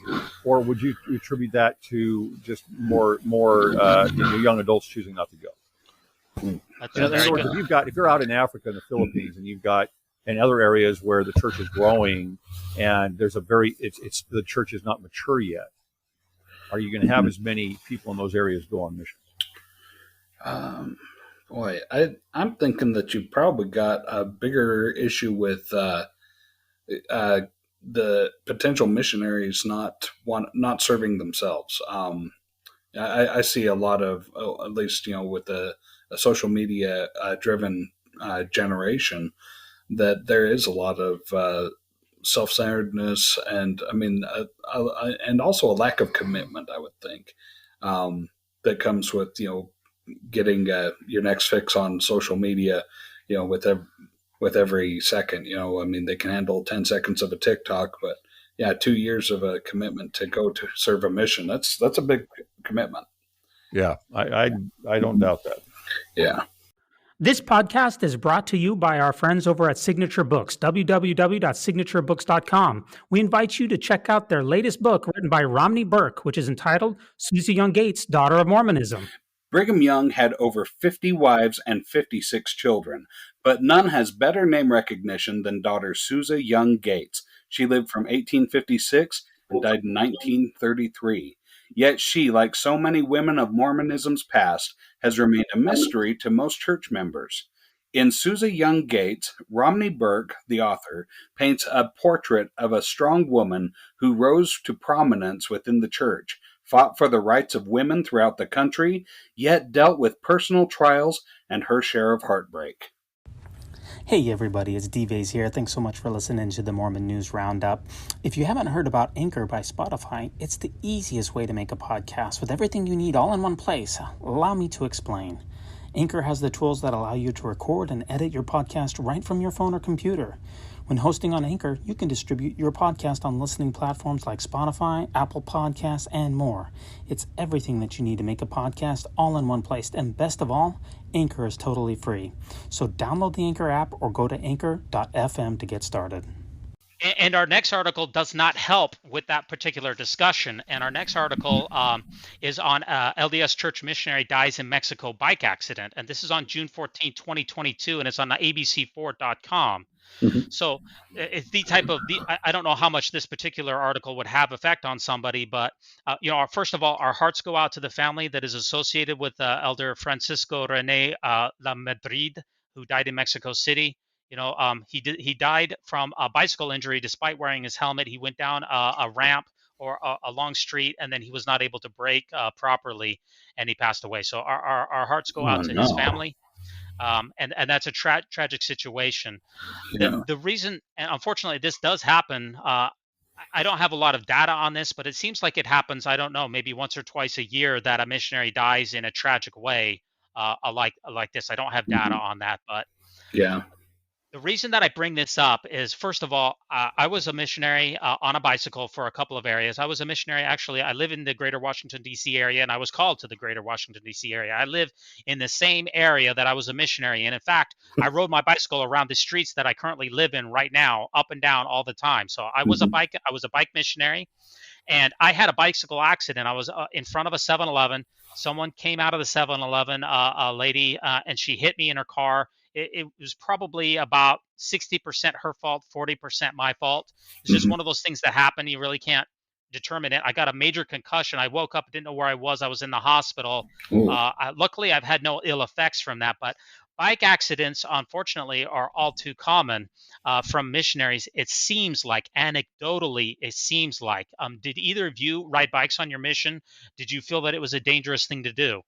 S4: or would you attribute that to just more young adults choosing not to go? In other words, if you're out in Africa and the Philippines, and you've got in other areas where the church is growing, and there's the church is not mature yet, are you going to have as many people in those areas go on missions?
S2: Boy, I'm thinking that you probably got a bigger issue with the potential missionaries not serving themselves. I see a lot of, at least with a social media driven generation, that there is a lot of self-centeredness and and also a lack of commitment, I would think, that comes with getting your next fix on social media, with every second. They can handle 10 seconds of a TikTok, but 2 years of a commitment to go to serve a mission, that's a big commitment.
S4: Yeah, I don't doubt that.
S2: Yeah.
S5: This podcast is brought to you by our friends over at Signature Books, www.signaturebooks.com. We invite you to check out their latest book written by Romney Burke, which is entitled Susie Young Gates, Daughter of Mormonism.
S2: Brigham Young had over 50 wives and 56 children, but none has better name recognition than daughter Susie Young Gates. She lived from 1856 and died in 1933. Yet she, like so many women of Mormonism's past, has remained a mystery to most church members. In Susie Young Gates, Romney Burke, the author, paints a portrait of a strong woman who rose to prominence within the church, fought for the rights of women throughout the country, yet dealt with personal trials and her share of heartbreak.
S5: Hey everybody, it's D-Vase here. Thanks so much for listening to the Mormon News Roundup. If you haven't heard about Anchor by Spotify, it's the easiest way to make a podcast with everything you need all in one place. Allow me to explain. Anchor has the tools that allow you to record and edit your podcast right from your phone or computer. When hosting on Anchor, you can distribute your podcast on listening platforms like Spotify, Apple Podcasts, and more. It's everything that you need to make a podcast all in one place. And best of all, Anchor is totally free. So download the Anchor app or go to anchor.fm to get started.
S3: And our next article does not help with that particular discussion. And our next article is on LDS Church missionary dies in Mexico bike accident. And this is on June 14, 2022, and it's on abc4.com. Mm-hmm. So it's the type of I don't know how much this particular article would have effect on somebody, but first of all, our hearts go out to the family that is associated with Elder Francisco Rene La Madrid, who died in Mexico City. He died from a bicycle injury despite wearing his helmet. He went down a ramp or a long street, and then he was not able to brake properly, and he passed away. So our hearts go out to his family. And that's a tragic situation.
S2: Yeah.
S3: The reason, and unfortunately, this does happen. I don't have a lot of data on this, but it seems like it happens, I don't know, maybe once or twice a year that a missionary dies in a tragic way, like this. I don't have data on that, but
S2: Yeah.
S3: the reason that I bring this up is, first of all, I was a missionary on a bicycle for a couple of areas. I was a missionary, actually. I live in the greater Washington, D.C. area, and I was called to the greater Washington, D.C. area. I live in the same area that I was a missionary in. In fact, I rode my bicycle around the streets that I currently live in right now, up and down all the time. So I was a bike missionary. And I had a bicycle accident. I was in front of a 7-Eleven. Someone came out of the 7-Eleven, a lady, and she hit me in her car. It was probably about 60% her fault, 40% my fault. It's just one of those things that happen. You really can't determine it. I got a major concussion. I woke up, didn't know where I was. I was in the hospital. Luckily, I've had no ill effects from that. But bike accidents, unfortunately, are all too common from missionaries. It seems like, anecdotally, it seems like. Did either of you ride bikes on your mission? Did you feel that it was a dangerous thing to do?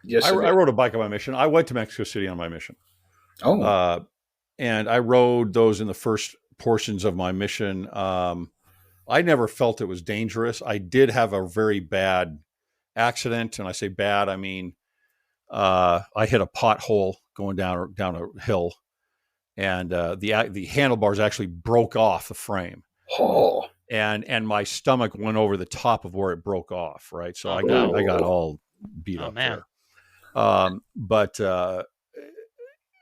S2: Yes,
S4: I rode a bike on my mission. I went to Mexico City on my mission. And I rode those in the first portions of my mission. I never felt it was dangerous. I did have a very bad accident. And I say bad, I mean, I hit a pothole going down a hill, and the handlebars actually broke off the frame. And my stomach went over the top of where it broke off. Right. So I got all beat up there. But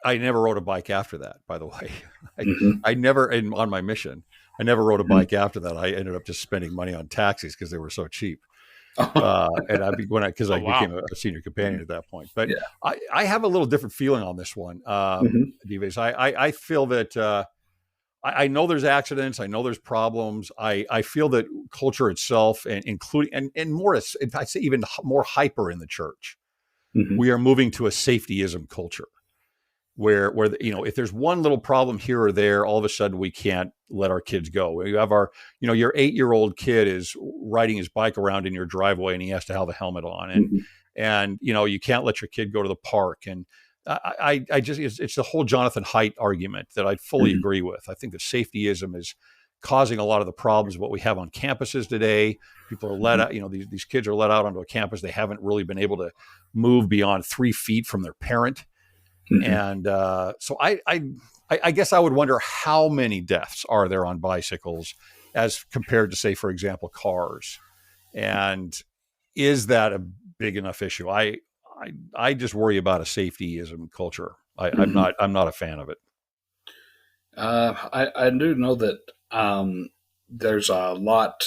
S4: I never rode a bike after that, by the way. I never, on my mission, I never rode a bike after that. I ended up just spending money on taxis because they were so cheap. And I became a senior companion at that point. But I have a little different feeling on this one, Dives. I feel that I know there's accidents. I know there's problems. I feel that culture itself, and including and more, if I say even more hyper in the church, we are moving to a safetyism culture, where if there's one little problem here or there, all of a sudden we can't let our kids go. You have your 8-year-old kid is riding his bike around in your driveway and he has to have a helmet on, and you can't let your kid go to the park. And I just, it's the whole Jonathan Haidt argument that I fully agree with. I think that safetyism is causing a lot of the problems of what we have on campuses today. People are let out, these kids are let out onto a campus. They haven't really been able to move beyond 3 feet from their parent. And so I guess I would wonder how many deaths are there on bicycles as compared to, say, for example, cars. And is that a big enough issue? I just worry about a safetyism culture. I'm not a fan of it.
S2: I do know that there's a lot.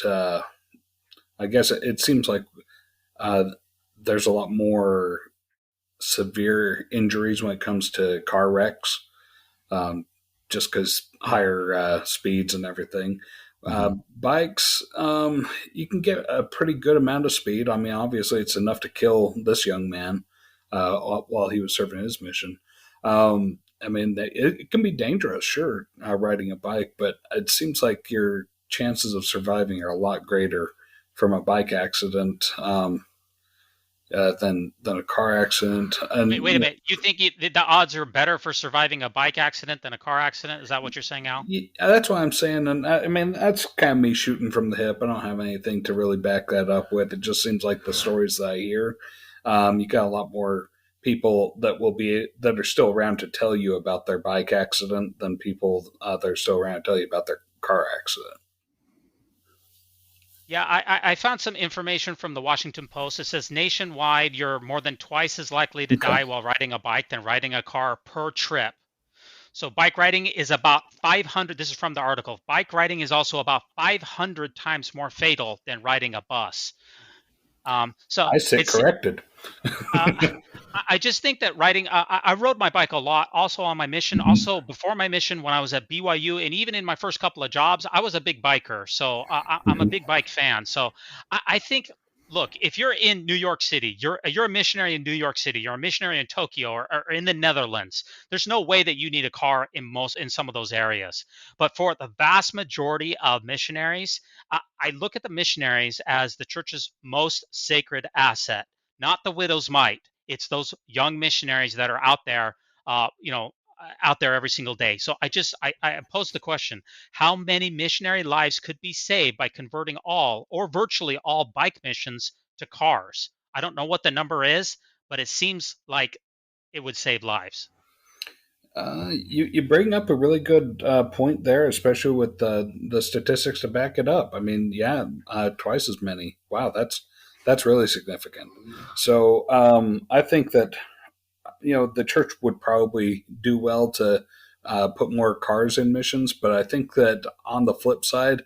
S2: I guess it seems like there's a lot more severe injuries when it comes to car wrecks, just because higher speeds and everything. Bikes, you can get a pretty good amount of speed. I mean, obviously, it's enough to kill this young man while he was serving his mission. I mean, it can be dangerous, sure, riding a bike, but it seems like your chances of surviving are a lot greater from a bike accident than a car accident. And
S3: wait a minute. You think the odds are better for surviving a bike accident than a car accident? Is that what you're saying, Al?
S2: Yeah, that's what I'm saying. And I mean, that's kind of me shooting from the hip. I don't have anything to really back that up with. It just seems like the stories that I hear. You got a lot more people that are still around to tell you about their bike accident than people that are still around to tell you about their car accident.
S3: Yeah, I found some information from the Washington Post. It says nationwide, you're more than twice as likely to die while riding a bike than riding a car per trip. So bike riding is about 500. This is from the article. Bike riding is also about 500 times more fatal than riding a bus. So
S2: I say corrected.
S3: I just think that riding, I rode my bike a lot also on my mission. Also before my mission, when I was at BYU, and even in my first couple of jobs, I was a big biker. So I'm a big bike fan. So I think, look, if you're in New York City, you're a missionary in New York City, you're a missionary in Tokyo or in the Netherlands, there's no way that you need a car in some of those areas. But for the vast majority of missionaries, I look at the missionaries as the church's most sacred asset, not the widow's mite. It's those young missionaries that are out there, out there every single day. So I posed the question: how many missionary lives could be saved by converting all or virtually all bike missions to cars? I don't know what the number is, but it seems like it would save lives.
S2: You bring up a really good point there, especially with the statistics to back it up. I mean, yeah, twice as many. Wow, that's really significant. So I think that the church would probably do well to put more cars in missions, but I think that on the flip side,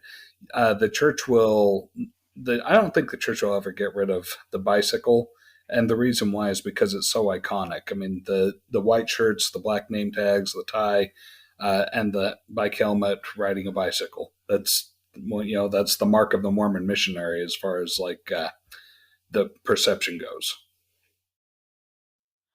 S2: the church will. I don't think the church will ever get rid of the bicycle. And the reason why is because it's so iconic. I mean, the white shirts, the black name tags, the tie, and the bike helmet, riding a bicycle. That's that's the mark of the Mormon missionary as far as the perception goes.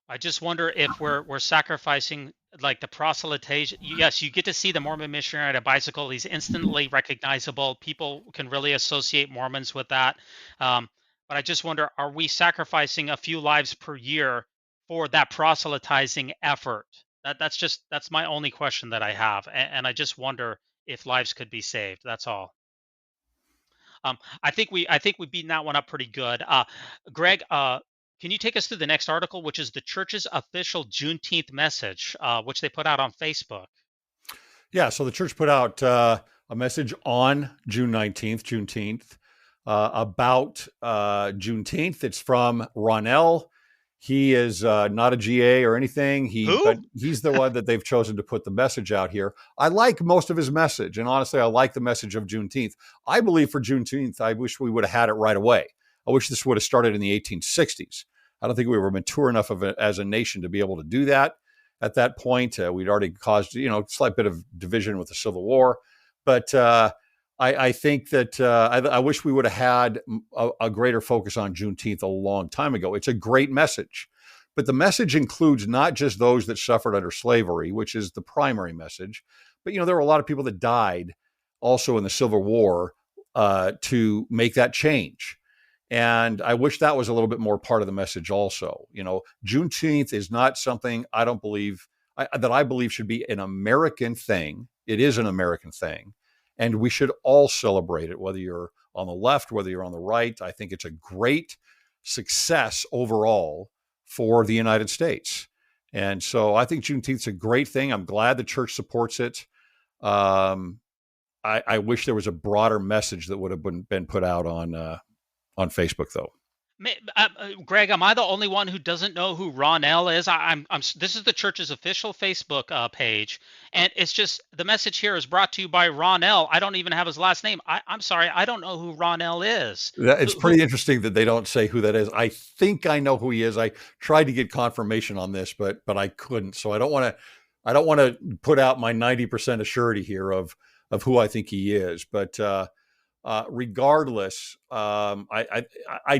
S3: I just wonder if we're sacrificing like the proselytization. Yes, you get to see the Mormon missionary on a bicycle. He's instantly recognizable. People can really associate Mormons with that. But I just wonder, are we sacrificing a few lives per year for that proselytizing effort? That's my only question that I have, and I just wonder if lives could be saved. That's all. I think we've beaten that one up pretty good. Greg, can you take us through the next article, which is the church's official Juneteenth message, which they put out on Facebook?
S4: Yeah, so the church put out a message on June 19th, Juneteenth, about Juneteenth. It's from Ronell. He is not a GA or anything. But he's the one that they've chosen to put the message out here. I like most of his message, and honestly, I like the message of Juneteenth. I believe for Juneteenth, I wish we would have had it right away. I wish this would have started in the 1860s. I don't think we were mature enough as a nation to be able to do that at that point. We'd already caused, a slight bit of division with the Civil War. But I think that I wish we would have had a greater focus on Juneteenth a long time ago. It's a great message. But the message includes not just those that suffered under slavery, which is the primary message, but, there were a lot of people that died also in the Civil War to make that change. And I wish that was a little bit more part of the message also. Juneteenth is not something I believe should be an American thing. It is an American thing. And we should all celebrate it, whether you're on the left, whether you're on the right. I think it's a great success overall for the United States. And so I think Juneteenth's a great thing. I'm glad the church supports it. I wish there was a broader message that would have been put out on Facebook, though.
S3: Greg, am I the only one who doesn't know who Ronell is? This is the church's official Facebook page, and it's just the message here is brought to you by Ronell. I don't even have his last name. I'm sorry, I don't know who Ronell is.
S4: It's pretty interesting that they don't say who that is. I think I know who he is. I tried to get confirmation on this, but I couldn't. So I don't want to put out my 90% assurity here of who I think he is, but. Regardless, I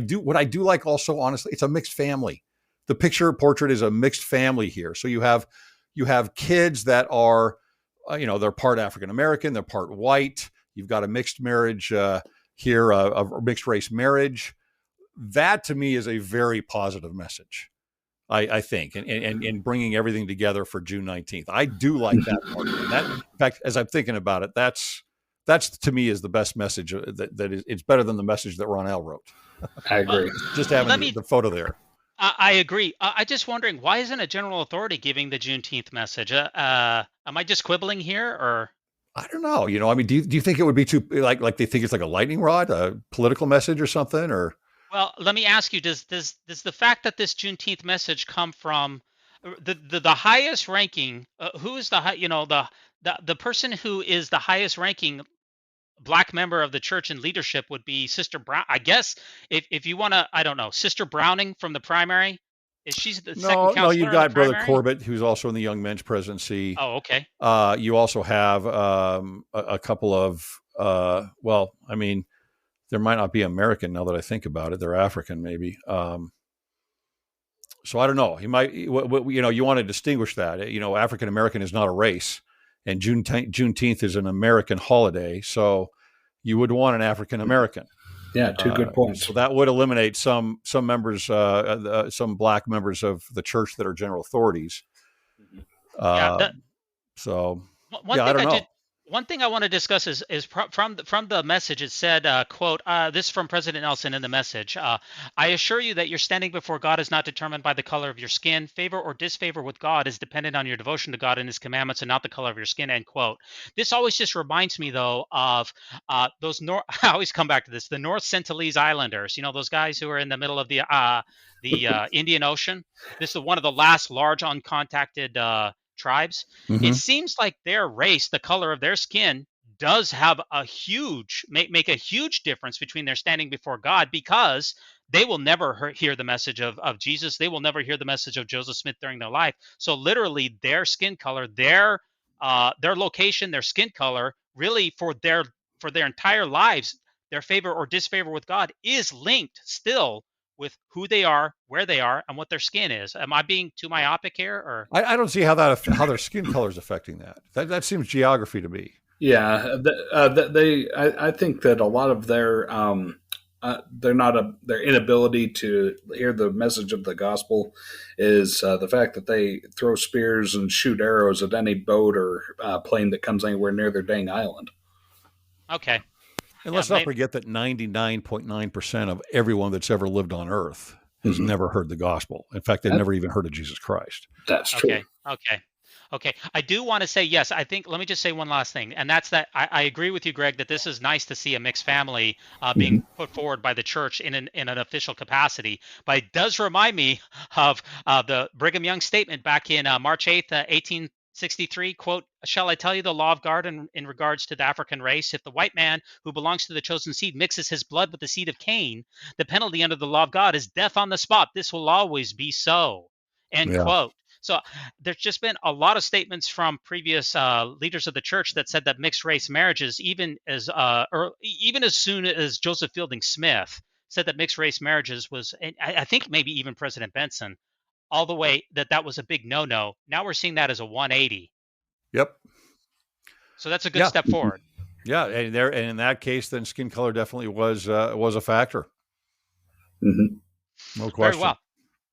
S4: do what I do like also, honestly, it's a mixed family. The portrait is a mixed family here. So you have kids that are, they're part African-American, they're part white. You've got a mixed marriage here, a mixed race marriage. That to me is a very positive message, I think, and bringing everything together for June 19th. I do like that part. In fact, as I'm thinking about it, that's to me is the best message. It's better than the message that Ronell wrote.
S2: I agree.
S4: Just having the photo there.
S3: I agree. I'm just wondering, why isn't a general authority giving the Juneteenth message? Am I just quibbling here, or?
S4: I don't know. Do you think it would be too like they think it's like a lightning rod, a political message or something, or? Well,
S3: let me ask you: Does the fact that this Juneteenth message come from the highest ranking? Who is the person who is the highest ranking Black member of the church and leadership would be Sister Brown. I guess if you want to, I don't know, Sister Browning from the primary. Is she the second counselor? No, you've got Brother
S4: Corbett, who's also in the Young Men's Presidency.
S3: Oh, okay.
S4: You also have a couple of, there might not be American now that I think about it. They're African, maybe. So I don't know. You might, you want to distinguish that. African American is not a race. And Juneteenth is an American holiday, so you would want an African American.
S2: Yeah, two good points.
S4: So that would eliminate some members, some Black members of the church that are general authorities.
S3: Yeah.
S4: So
S3: One
S4: yeah, I
S3: thing
S4: don't
S3: I did.
S4: know.
S3: One thing I want to discuss is from the message. It said, "quote This is from President Nelson in the message. I assure you that your standing before God is not determined by the color of your skin. Favor or disfavor with God is dependent on your devotion to God and His commandments, and not the color of your skin." End quote. This always just reminds me, though, of those North. I always come back to this: the North Sentinelese Islanders. You know, those guys who are in the middle of the Indian Ocean. This is one of the last large uncontacted tribes. It
S4: Hmm.
S3: seems like their race, the color of their skin, does have a huge make a huge difference between their standing before God, because they will never hear the message of Jesus. They will never hear the message of Joseph Smith during their life. So literally, their skin color, their location, their skin color, really for their entire lives, their favor or disfavor with God is linked still with who they are, where they are, and what their skin is. Am I being too myopic here, or?
S4: I don't see how how their skin color is affecting that. That seems geography to me.
S2: Yeah, I think that a lot of their inability to hear the message of the gospel is the fact that they throw spears and shoot arrows at any boat or plane that comes anywhere near their dang island.
S3: Okay.
S4: And
S3: Yeah,
S4: let's not forget that 99.9% of everyone that's ever lived on earth has
S2: Mhm.
S4: never heard the gospel. In fact, they've never even heard of Jesus Christ.
S2: That's true.
S3: Okay. I do want to say, yes, I think, let me just say one last thing. And that's that I agree with you, Greg, that this is nice to see a mixed family being put forward by the church in an official capacity. But it does remind me of the Brigham Young statement back in March 8th, 1863, quote, "Shall I tell you the law of God in regards to the African race? If the white man who belongs to the chosen seed mixes his blood with the seed of Cain, the penalty under the law of God is death on the spot. This will always be so." End
S4: Yeah.
S3: quote. So there's just been a lot of statements from previous leaders of the church that said that mixed race marriages, even as soon as Joseph Fielding Smith said that mixed race marriages was, and I think maybe even President Benson, all the way that was a big no-no. Now we're seeing that as a 180.
S4: Yep.
S3: So that's a good
S4: Yeah.
S3: step forward.
S4: Yeah. And in that case, then skin color definitely was a factor.
S2: Mm-hmm.
S4: No
S3: Very
S4: question.
S3: well.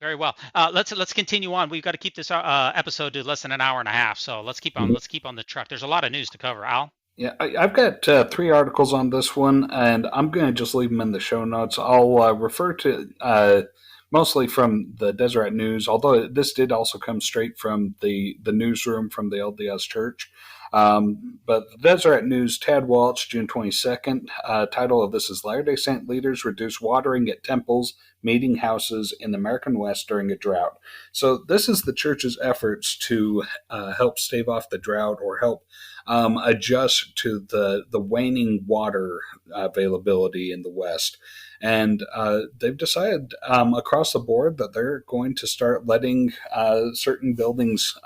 S3: Very well. Let's continue on. We've got to keep this episode to less than an hour and a half. So let's keep on. Let's keep on the truck. There's a lot of news to cover. Al.
S2: Yeah, I've got 3 articles on this one, and I'm going to just leave them in the show notes. I'll refer to mostly from the Deseret News, although this did also come straight from the newsroom from the LDS Church. But the Deseret News, Tad Walsh, June 22nd. Title of this is Latter-day Saint Leaders Reduce Watering at Temples, Meeting Houses in the American West During a Drought. So this is the church's efforts to help stave off the drought or help adjust to the waning water availability in the West. And they've decided across the board that they're going to start letting certain buildings'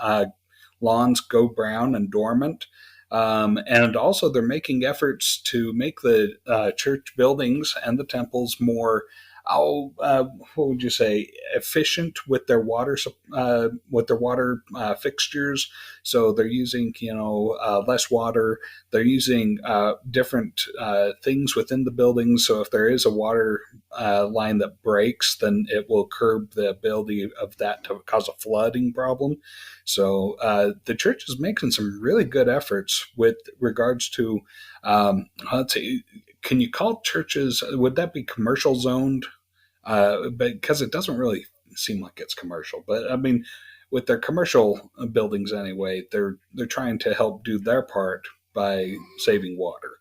S2: lawns go brown and dormant. And also, they're making efforts to make the church buildings and the temples more, what would you say, efficient with their water fixtures. So they're using, less water. They're using different things within the buildings. So if there is a water line that breaks, then it will curb the ability of that to cause a flooding problem. So the church is making some really good efforts with regards to, let's see, can you call churches, would that be commercial zoned? Because it doesn't really seem like it's commercial. But I mean, with their commercial buildings anyway, they're trying to help do their part by saving water.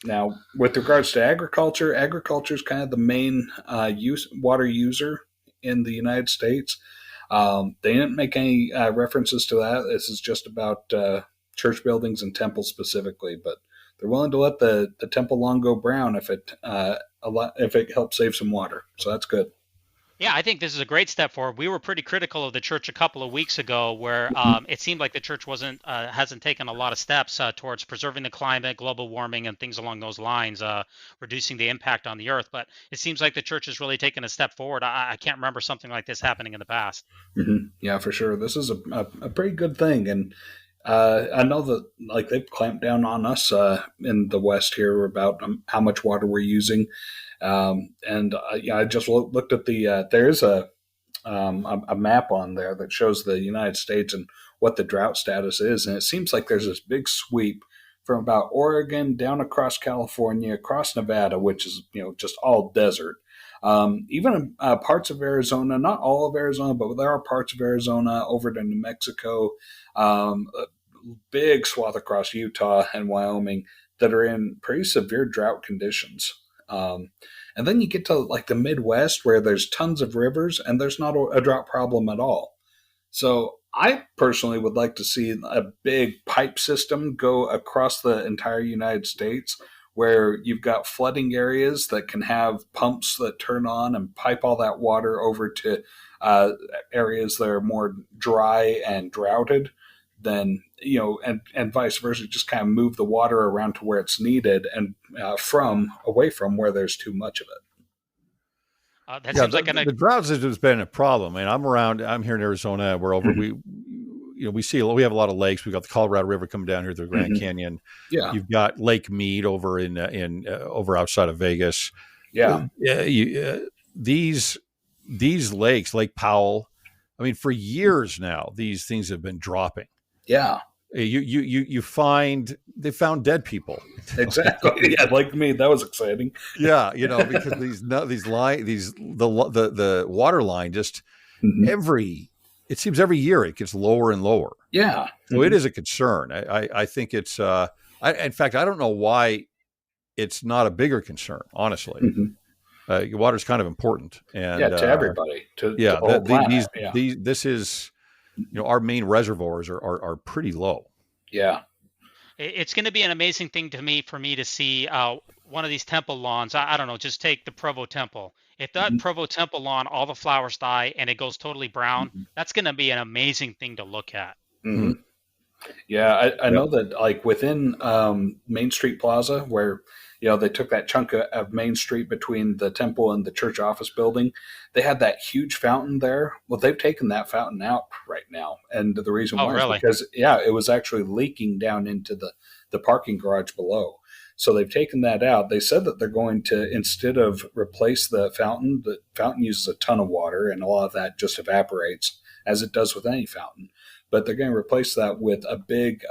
S2: Now, with regards to agriculture is kind of the main water user in the United States. They didn't make any references to that. This is just about church buildings and temples specifically, but they're willing to let the temple lawn go brown if it helps save some water. So that's good.
S3: Yeah, I think this is a great step forward. We were pretty critical of the church a couple of weeks ago, where it seemed like the church hasn't taken a lot of steps towards preserving the climate, global warming, and things along those lines, reducing the impact on the earth. But it seems like the church has really taken a step forward. I can't remember something like this happening in the past.
S2: Mm-hmm. Yeah, for sure. This is a pretty good thing, and I know that they've clamped down on us in the West here about how much water we're using. I just looked at the there's a a map on there that shows the United States and what the drought status is, and it seems like there's this big sweep from about Oregon down across California, across Nevada, which is just all desert. Even parts of Arizona, not all of Arizona, but there are parts of Arizona over to New Mexico, a big swath across Utah and Wyoming that are in pretty severe drought conditions. And then you get to like the Midwest where there's tons of rivers and there's not a drought problem at all. So I personally would like to see a big pipe system go across the entire United States where you've got flooding areas that can have pumps that turn on and pipe all that water over to areas that are more dry and droughted. Then, and vice versa, just kind of move the water around to where it's needed and away from where there's too much of it.
S3: That seems like
S4: the droughts has been a problem. And I'm here in Arizona. We're over. We have a lot of lakes. We've got the Colorado River coming down here to the Grand Canyon. Yeah, you've got Lake Mead over over outside of Vegas.
S2: Yeah,
S4: these lakes, Lake Powell. I mean, for years now, these things have been dropping.
S2: Yeah.
S4: They found dead people.
S2: Exactly. Yeah, like me, that was exciting.
S4: Yeah, because the water line just it seems every year it gets lower and lower.
S2: Yeah.
S4: So it is a concern. I think it's in fact I don't know why it's not a bigger concern, honestly. Water's kind of important, and
S2: to everybody.
S4: This is. Our main reservoirs are pretty low.
S2: Yeah.
S3: It's going to be an amazing thing for me to see one of these temple lawns. I don't know, just take the Provo Temple. If that Provo Temple lawn, all the flowers die and it goes totally brown, that's going to be an amazing thing to look at.
S2: Mm-hmm. Yeah, I know that like within Main Street Plaza where they took that chunk of Main Street between the temple and the church office building. They had that huge fountain there. Well, they've taken that fountain out right now. And the reason why is because, it was actually leaking down into the parking garage below. So they've taken that out. They said that they're going to, instead of replace the fountain uses a ton of water and a lot of that just evaporates as it does with any fountain. But they're going to replace that with a big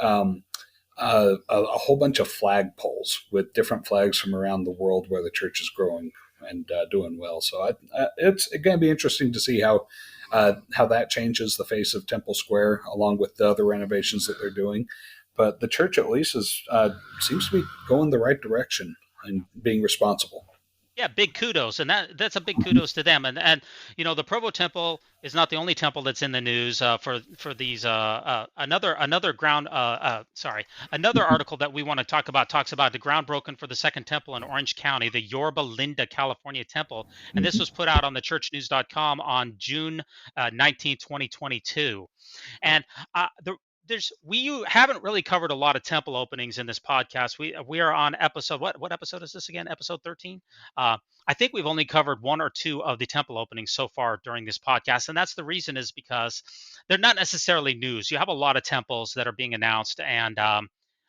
S2: a whole bunch of flag poles with different flags from around the world where the church is growing and doing well. So it's going to be interesting to see how that changes the face of Temple Square along with the other renovations that they're doing. But the church at least seems to be going the right direction and being responsible.
S3: Yeah, big kudos, and that's a big kudos to them. And the Provo Temple is not the only temple that's in the news for these. Another article that we want to talk about talks about the ground broken for the second temple in Orange County, the Yorba Linda, California temple, and this was put out on thechurchnews.com on June 19, 2022, and we haven't really covered a lot of temple openings in this podcast. We are on episode what episode is this again? Episode 13. I think we've only covered one or two of the temple openings so far during this podcast, and that's the reason is because they're not necessarily news. You have a lot of temples that are being announced, and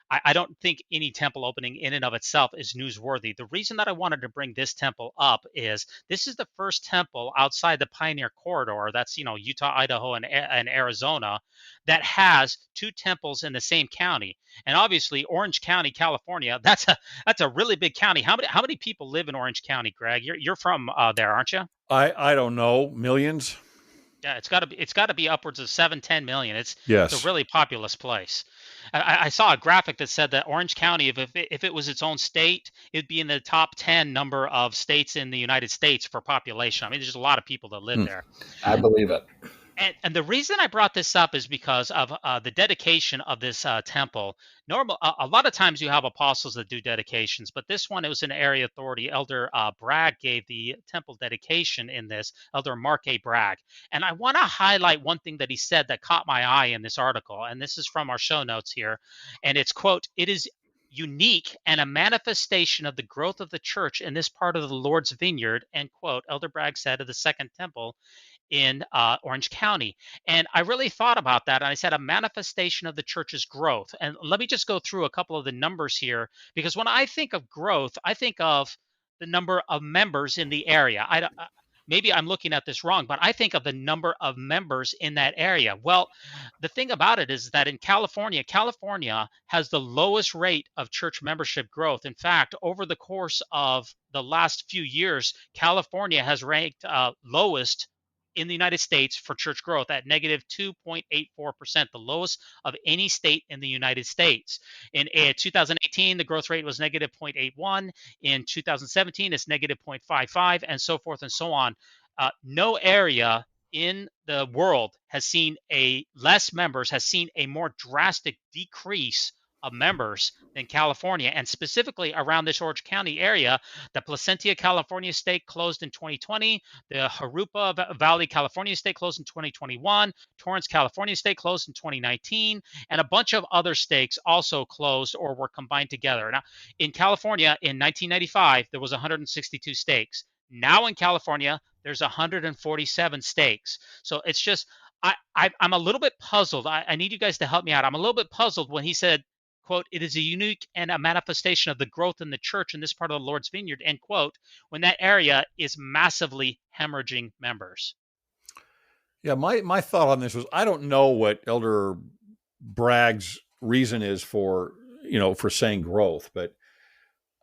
S3: I don't think any temple opening in and of itself is newsworthy. The reason that I wanted to bring this temple up is this is the first temple outside the Pioneer Corridor, that's Utah, Idaho, and Arizona, that has two temples in the same county. And obviously, Orange County, California, that's a really big county. How many people live in Orange County, Greg? You're from there, aren't you?
S4: I don't know, millions.
S3: Yeah, it's got to be upwards of 7-10 million. It's a really populous place. I saw a graphic that said that Orange County, if it was its own state, it'd be in the top 10 number of states in the United States for population. I mean, there's just a lot of people that live there.
S2: I believe it.
S3: And the reason I brought this up is because of the dedication of this temple. A lot of times you have apostles that do dedications, but this one, it was an area authority. Elder Bragg gave the temple dedication in this, Elder Mark A. Bragg. And I want to highlight one thing that he said that caught my eye in this article. And this is from our show notes here. And it's, quote, "It is unique and a manifestation of the growth of the church in this part of the Lord's vineyard," end quote, Elder Bragg said of the second temple in Orange County. And I really thought about that. And I said a manifestation of the church's growth. And let me just go through a couple of the numbers here, because when I think of growth, I think of the number of members in the area. maybe I'm looking at this wrong, but I think of the number of members in that area. Well, the thing about it is that in California, California has the lowest rate of church membership growth. In fact, over the course of the last few years, California has ranked lowest in the United States for church growth at negative 2.84%, the lowest of any state in the United States. In 2018, the growth rate was negative 0.81. In 2017, it's negative 0.55, and so forth and so on. No area in the world has seen less members, has seen a more drastic decrease of members than California, and specifically around this Orange County area. The Placentia, California state closed in 2020. The Jurupa Valley, California state closed in 2021. Torrance, California state closed in 2019. And a bunch of other states also closed or were combined together. Now, in California, in 1995, there was 162 stakes. Now in California, there's 147 stakes. So it's just, I'm a little bit puzzled. I need you guys to help me out. I'm a little bit puzzled when he said, quote, "It is a unique and a manifestation of the growth in the church in this part of the Lord's vineyard," end quote, when that area is massively hemorrhaging members.
S4: Yeah, my thought on this was, I don't know what Elder Bragg's reason is for saying growth, but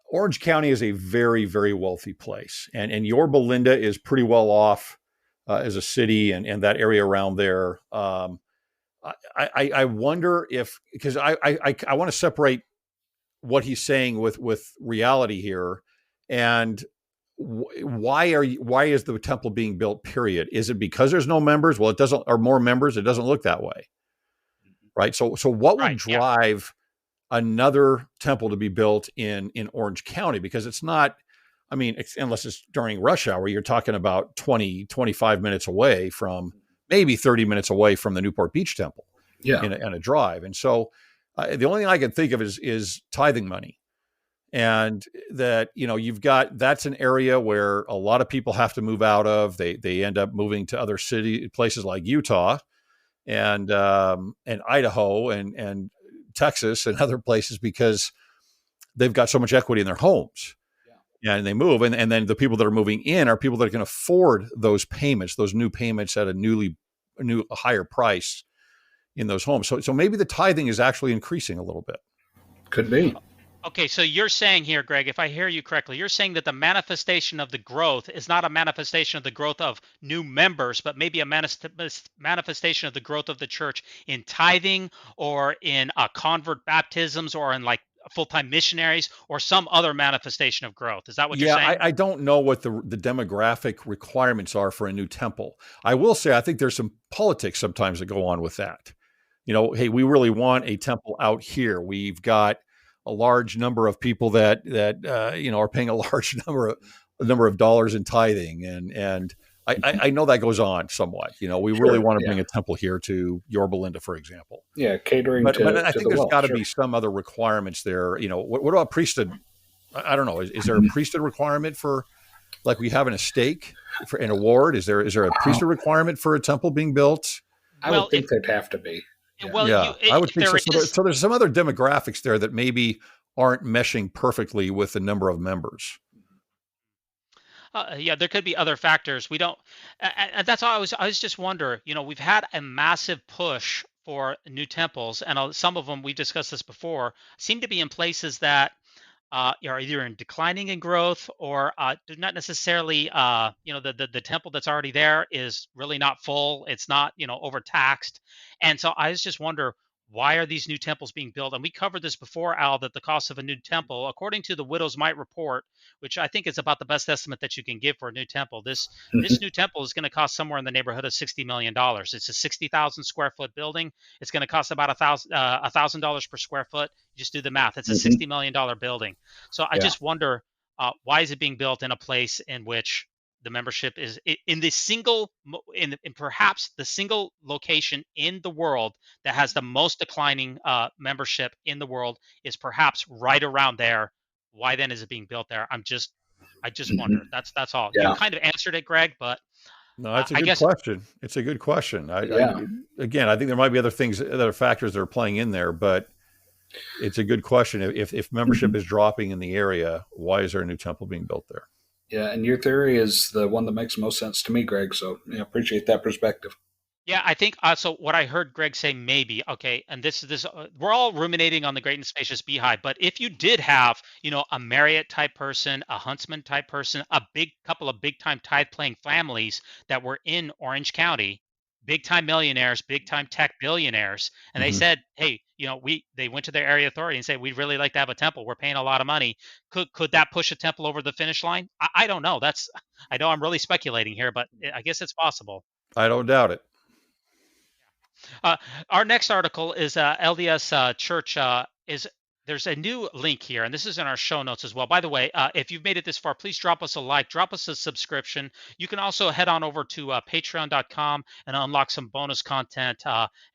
S4: Orange County is a very, very wealthy place. And Yorba Linda is pretty well off as a city and that area around there. I wonder if, because I want to separate what he's saying with reality here, and why is the temple being built, period? Is it because there's no members? Well, it doesn't, or more members. It doesn't look that way. Right. So what would drive another temple to be built in Orange County? Because it's not, I mean, unless it's during rush hour, you're talking about 25 minutes away from, maybe 30 minutes away from the Newport Beach Temple in a drive. And so the only thing I can think of is tithing money. And that, that's an area where a lot of people have to move out of. They end up moving to other places like Utah and Idaho and Texas and other places, because they've got so much equity in their homes. And they move. And then the people that are moving in are people that can afford those payments, those new payments at a higher price in those homes. So maybe the tithing is actually increasing a little bit.
S2: Could be.
S3: Okay, so you're saying here, Greg, if I hear you correctly, you're saying that the manifestation of the growth is not a manifestation of the growth of new members, but maybe a manifestation of the growth of the church in tithing, or in convert baptisms, or in like full-time missionaries, or some other manifestation of growth. Is that what you're saying?
S4: Yeah, I don't know what the demographic requirements are for a new temple. I will say, I think there's some politics sometimes that go on with that. Hey, we really want a temple out here. We've got a large number of people that are paying a large number of dollars in tithing, and I know that goes on somewhat. We really want to bring a temple here to Yorba Linda, for example.
S2: Yeah, catering
S4: but
S2: to
S4: I think there's got to be some other requirements there. What about priesthood? I don't know. Is there a priesthood requirement for, like we have in a stake for an award? Is there a priesthood requirement for a temple being built?
S2: I would think there'd have to be.
S3: Well,
S4: I would think so. So there's some other demographics there that maybe aren't meshing perfectly with the number of members.
S3: There could be other factors. We don't, and that's all I was just wondering. We've had a massive push for new temples, and some of them, we discussed this before, seem to be in places that are either in declining in growth, or do not necessarily, the temple that's already there is really not full. It's not, overtaxed. And so I just wonder, why are these new temples being built? And we covered this before, Al, that the cost of a new temple, according to the Widow's Mite report, which I think is about the best estimate that you can give for a new temple, this new temple is going to cost somewhere in the neighborhood of $60 million. It's a 60,000 square foot building. It's going to cost about $1,000 per square foot. You just do the math. It's a $60 million building. So I just wonder, why is it being built in a place in which the membership is in perhaps the single location in the world that has the most declining membership in the world, is perhaps right around there. Why then is it being built there? I just wonder. That's all. You kind of answered it, Greg, but
S4: no, that's a good question. It's a good question. Again, I think there might be other factors that are playing in there, but it's a good question. If membership is dropping in the area, why is there a new temple being built there?
S2: Yeah, and your theory is the one that makes most sense to me, Greg. So yeah, appreciate that perspective.
S3: Yeah, I think so. What I heard Greg say, maybe okay, and this we're all ruminating on the great and spacious beehive. But if you did have, a Marriott type person, a Huntsman type person, a big couple of big time tithe playing families that were in Orange County, big time millionaires, big time tech billionaires, and they
S4: Mhm.
S3: said, hey, they went to their area authority and said, we'd really like to have a temple. We're paying a lot of money. Could that push a temple over the finish line? I don't know. I know I'm really speculating here, but I guess it's possible.
S4: I don't doubt it.
S3: Uh, our next article is LDS Church is there's a new link here, and this is in our show notes as well. By the way, if you've made it this far, please drop us a like, drop us a subscription. You can also head on over to patreon.com and unlock some bonus content,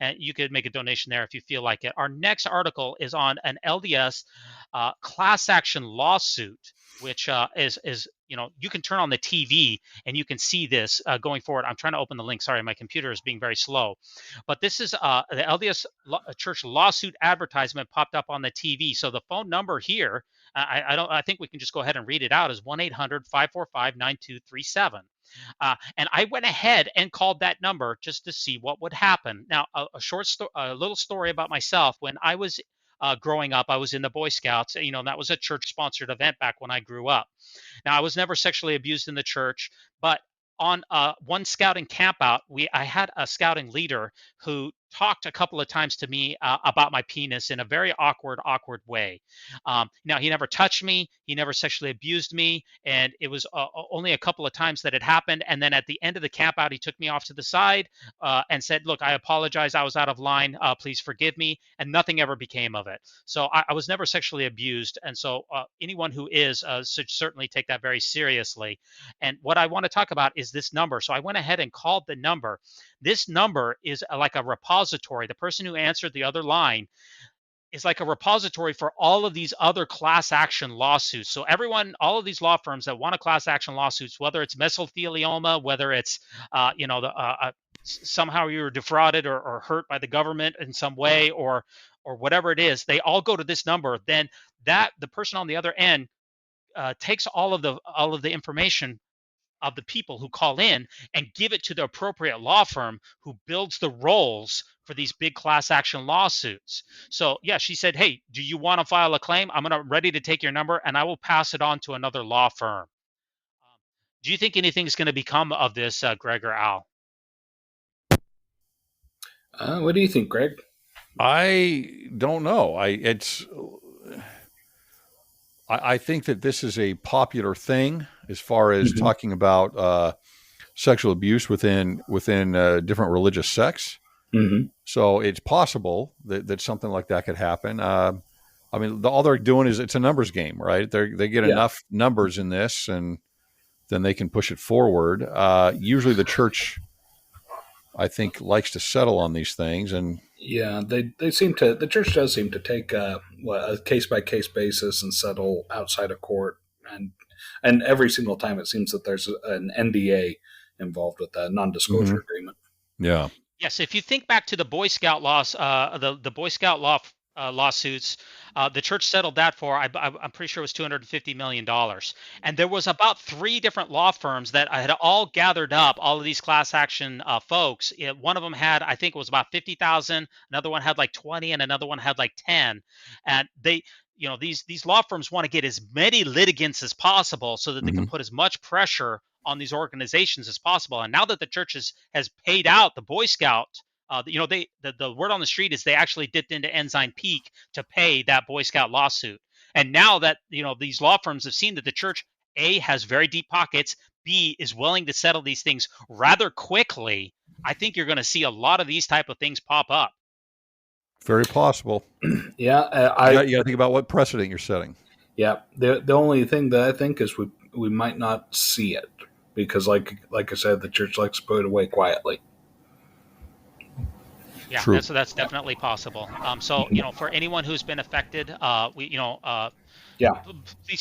S3: and you could make a donation there if you feel like it. Our next article is on an LDS class action lawsuit, which is you can turn on the TV and you can see this going forward. I'm trying to open the link. Sorry, my computer is being very slow. But this is the LDS Church lawsuit advertisement popped up on the TV. So the phone number here, I think we can just go ahead and read it out, is 1-800-545-9237. And I went ahead and called that number just to see what would happen. Now, a little story about myself. When I was growing up, I was in the Boy Scouts. That was a church-sponsored event back when I grew up. Now, I was never sexually abused in the church, but on one scouting campout, I had a scouting leader who talked a couple of times to me about my penis in a very awkward way. Now, he never touched me, he never sexually abused me, and it was only a couple of times that it happened. And then at the end of the campout, he took me off to the side and said, "Look, I apologize, I was out of line. Please forgive me." And nothing ever became of it. So I was never sexually abused, and so anyone who is should certainly take that very seriously. And what I want to talk about is this number. So I went ahead and called the number. This number is like a repository. The person who answered the other line is like a repository for all of these other class action lawsuits. So all of these law firms that want a class action lawsuits, whether it's mesothelioma, whether it's somehow you were defrauded or hurt by the government in some way, or whatever it is, they all go to this number. Then the person on the other end takes all of the information of the people who call in and give it to the appropriate law firm who builds the rolls for these big class action lawsuits. So yeah, she said, "Hey, do you want to file a claim? I'm ready to take your number and I will pass it on to another law firm." Do you think anything's going to become of this, Greg or Al?
S2: What do you think, Greg?
S4: I don't know. I think that this is a popular thing as far as talking about sexual abuse within different religious sects. So it's possible that something like that could happen. I mean, all they're doing is it's a numbers game, right? They get enough numbers in this, and then they can push it forward. Usually, the church, I think, likes to settle on these things, and
S2: yeah, they seem to. The church does seem to take a case by case basis and settle outside of court, and every single time it seems that there's an NDA involved with a non-disclosure agreement.
S4: Yeah.
S3: Yes, if you think back to the Boy Scout the Boy Scout lawsuits, the church settled that for I'm pretty sure it was $250 million, and there was about 3 different law firms that had all gathered up all of these class action folks. One of them had, I think it was about 50,000, another one had like 20, and another one had like 10, and these law firms want to get as many litigants as possible so that they can put as much pressure on these organizations as possible. And now that the church has paid out the Boy Scout, the word on the street is they actually dipped into Ensign Peak to pay that Boy Scout lawsuit. And now that these law firms have seen that the church A has very deep pockets, B is willing to settle these things rather quickly, I think you're going to see a lot of these type of things pop up.
S4: Very possible.
S2: Yeah,
S4: you got to think about what precedent you're setting.
S2: Yeah, the only thing that I think is we might not see it because, like I said, the church likes to put it away quietly.
S3: Yeah,
S4: True.
S3: that's definitely possible. So for anyone who's been affected, please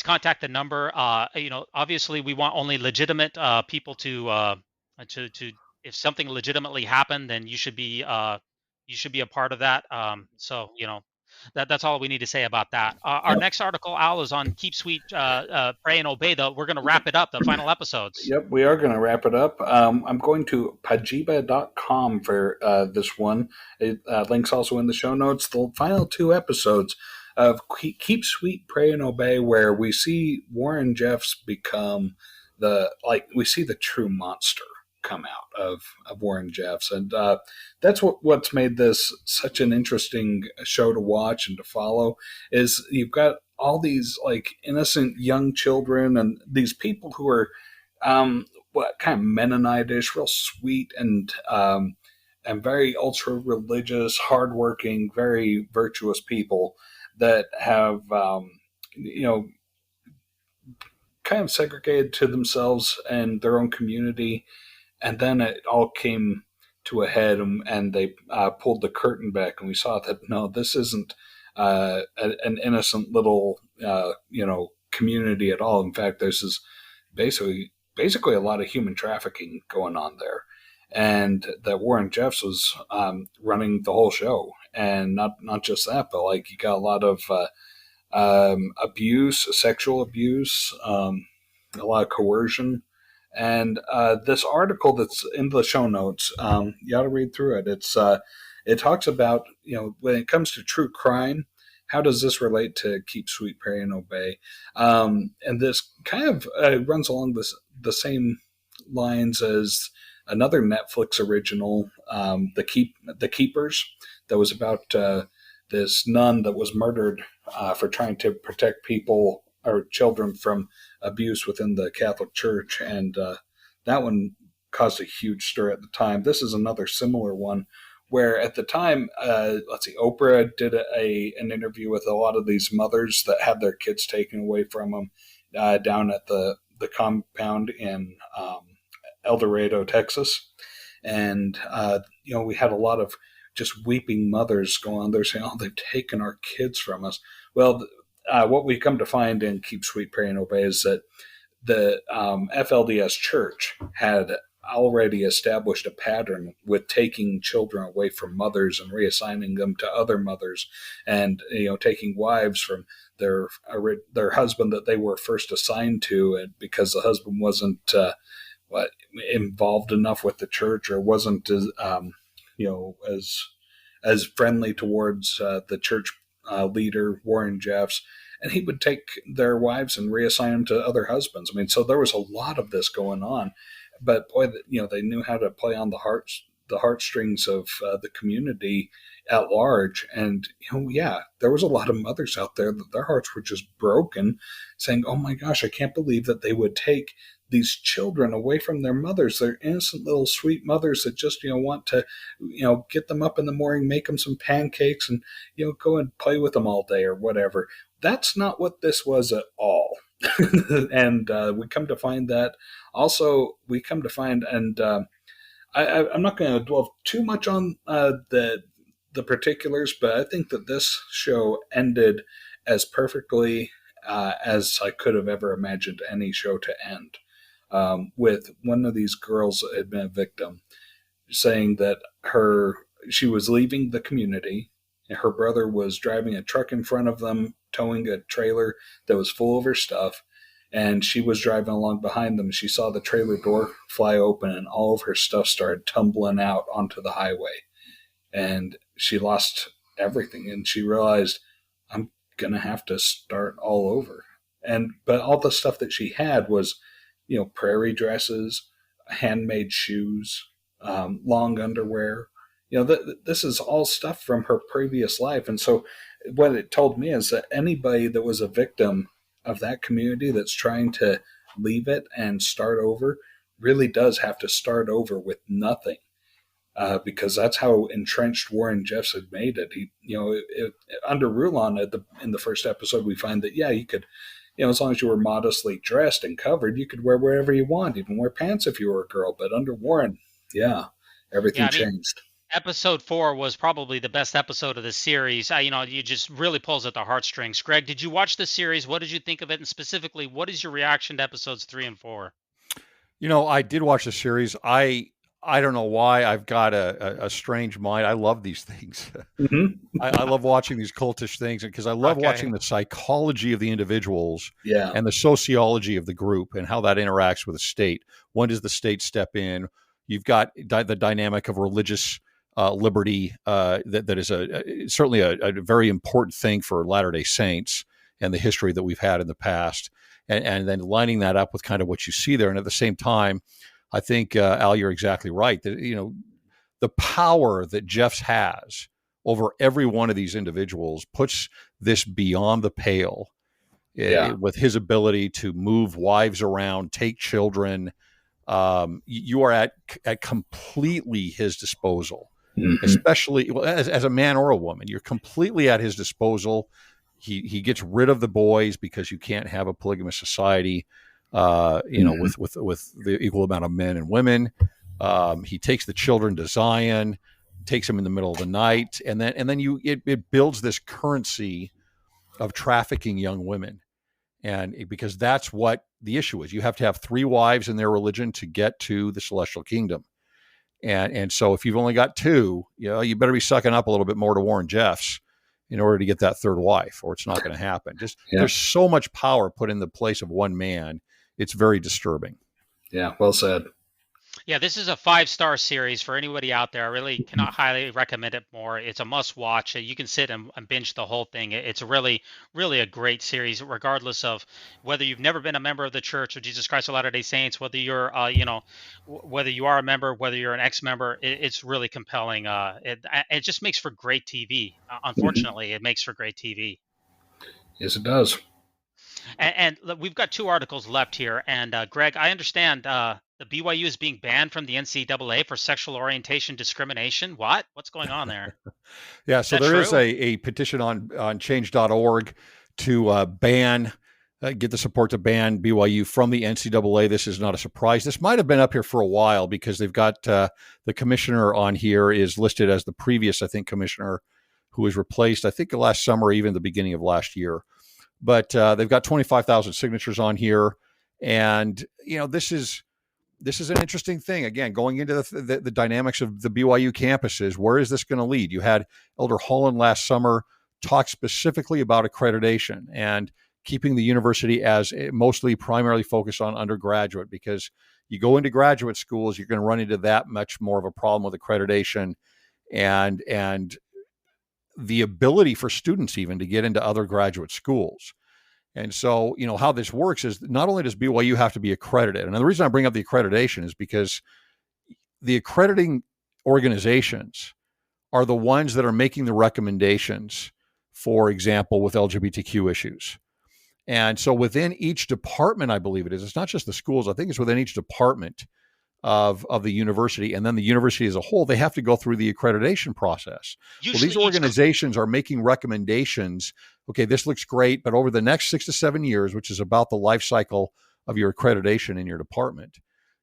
S3: contact the number. Obviously we want only legitimate people to if something legitimately happened, then you should be a part of that. that's all we need to say about that. Our next article, Al, is on Keep Sweet, Pray and Obey. We're going to wrap it up, the final episodes.
S2: Yep, we are going to wrap it up. I'm going to pajiba.com for this one. It links also in the show notes. The final 2 episodes of Keep Sweet, Pray and Obey, where we see Warren Jeffs become we see the true monster come out of Warren Jeffs. And that's what's made this such an interesting show to watch and to follow, is you've got all these like innocent young children and these people who are kind of Mennonite-ish, real sweet and very ultra religious, hardworking, very virtuous people that have kind of segregated to themselves and their own community. And then it all came to a head, and they pulled the curtain back, and we saw that, no, this isn't an innocent little, community at all. In fact, there's this basically a lot of human trafficking going on there. And that Warren Jeffs was running the whole show. And not just that, but like you got a lot of abuse, sexual abuse, a lot of coercion. And this article that's in the show notes, you ought to read through it. It talks about, when it comes to true crime, how does this relate to Keep Sweet, Pray and Obey? And this kind of runs along the same lines as another Netflix original, The Keepers, that was about this nun that was murdered for trying to protect people or children from abuse within the Catholic Church. And that one caused a huge stir at the time. This is another similar one where at the time, Oprah did an interview with a lot of these mothers that had their kids taken away from them down at the compound in El Dorado, Texas. And, we had a lot of just weeping mothers go on there saying, oh, they've taken our kids from us. Well, what we come to find in Keep Sweet, Pray and Obey is that the LDS Church had already established a pattern with taking children away from mothers and reassigning them to other mothers, and taking wives from their husband that they were first assigned to, and because the husband wasn't involved enough with the church or wasn't as friendly towards the church leader Warren Jeffs, and he would take their wives and reassign them to other husbands. I mean, so there was a lot of this going on. But boy, they knew how to play on the heartstrings of the community at large. And there was a lot of mothers out there that their hearts were just broken, saying, "Oh my gosh, I can't believe that they would take these children away from their mothers. They're innocent little sweet mothers that just want to get them up in the morning, make them some pancakes, and go and play with them all day or whatever." That's not what this was at all. And we come to find that. Also, we come to find, and I'm not going to dwell too much on the particulars, but I think that this show ended as perfectly as I could have ever imagined any show to end, with one of these girls that had been a victim saying that she was leaving the community, and her brother was driving a truck in front of them, towing a trailer that was full of her stuff. And she was driving along behind them. She saw the trailer door fly open and all of her stuff started tumbling out onto the highway. And she lost everything. And she realized, I'm going to have to start all over. But all the stuff that she had was, prairie dresses, handmade shoes, long underwear. This is all stuff from her previous life. And so what it told me is that anybody that was a victim of that community that's trying to leave it and start over really does have to start over with nothing, because that's how entrenched Warren Jeffs had made it. He, under Rulon in the first episode, we find that you could, as long as you were modestly dressed and covered, you could wear whatever you want, even wear pants if you were a girl. But under Warren, everything changed.
S3: Episode 4 was probably the best episode of the series. You just really pulls at the heartstrings. Greg, did you watch the series? What did you think of it? And specifically, what is your reaction to episodes 3 and 4?
S4: I did watch the series. I I don't know why I've got a strange mind. I love these things.
S2: Mm-hmm.
S4: I love watching these cultish things because I love watching
S3: Okay.
S4: the psychology of the individuals
S2: Yeah.
S4: and the sociology of the group and how that interacts with the state. When does the state step in? You've got the dynamic of religious liberty that is certainly a very important thing for Latter-day Saints and the history that we've had in the past. And then lining that up with kind of what you see there. And at the same time, I think, Al, you're exactly right. That, the power that Jeffs has over every one of these individuals puts this beyond the pale.
S2: Yeah.
S4: With his ability to move wives around, take children. You are at completely his disposal, especially as a man or a woman. You're completely at his disposal. He gets rid of the boys because you can't have a polygamous society, with the equal amount of men and women. He takes the children to Zion, takes them in the middle of the night, and then it builds this currency of trafficking young women. And because that's what the issue is. You have to have 3 wives in their religion to get to the celestial kingdom. And so if you've only got 2, you better be sucking up a little bit more to Warren Jeffs in order to get that 3rd wife, or it's not going to happen. There's so much power put in the place of one man. It's very disturbing.
S2: Yeah, well said.
S3: Yeah, this is a 5-star series for anybody out there. I really cannot highly recommend it more. It's a must-watch. You can sit and binge the whole thing. It's really, really a great series, regardless of whether you've never been a member of the Church of Jesus Christ of Latter-day Saints, whether you're, whether you are a member, whether you're an ex-member. It's really compelling. It just makes for great TV. Unfortunately, it makes for great TV.
S2: Yes, it does.
S3: And we've got 2 articles left here. And Greg, I understand the BYU is being banned from the NCAA for sexual orientation discrimination. What? What's going on there?
S4: Yeah, so there is a petition on change.org to get the support to ban BYU from the NCAA. This is not a surprise. This might have been up here for a while because they've got the commissioner on here is listed as the previous, I think, commissioner who was replaced, I think, last summer, or even the beginning of last year. But they've got 25,000 signatures on here. And, this is an interesting thing. Again, going into the dynamics of the BYU campuses, where is this going to lead? You had Elder Holland last summer talk specifically about accreditation and keeping the university as mostly primarily focused on undergraduate, because you go into graduate schools, you're going to run into that much more of a problem with accreditation and the ability for students even to get into other graduate schools. And so, how this works is not only does BYU have to be accredited, and the reason I bring up the accreditation is because the accrediting organizations are the ones that are making the recommendations, for example, with LGBTQ issues. And so within each department, I believe it's not just the schools, I think it's within each department of the university, and then the university as a whole, they have to go through the accreditation process. Well, these organizations are making recommendations. Okay, this looks great, but over the next 6 to 7 years, which is about the life cycle of your accreditation in your department,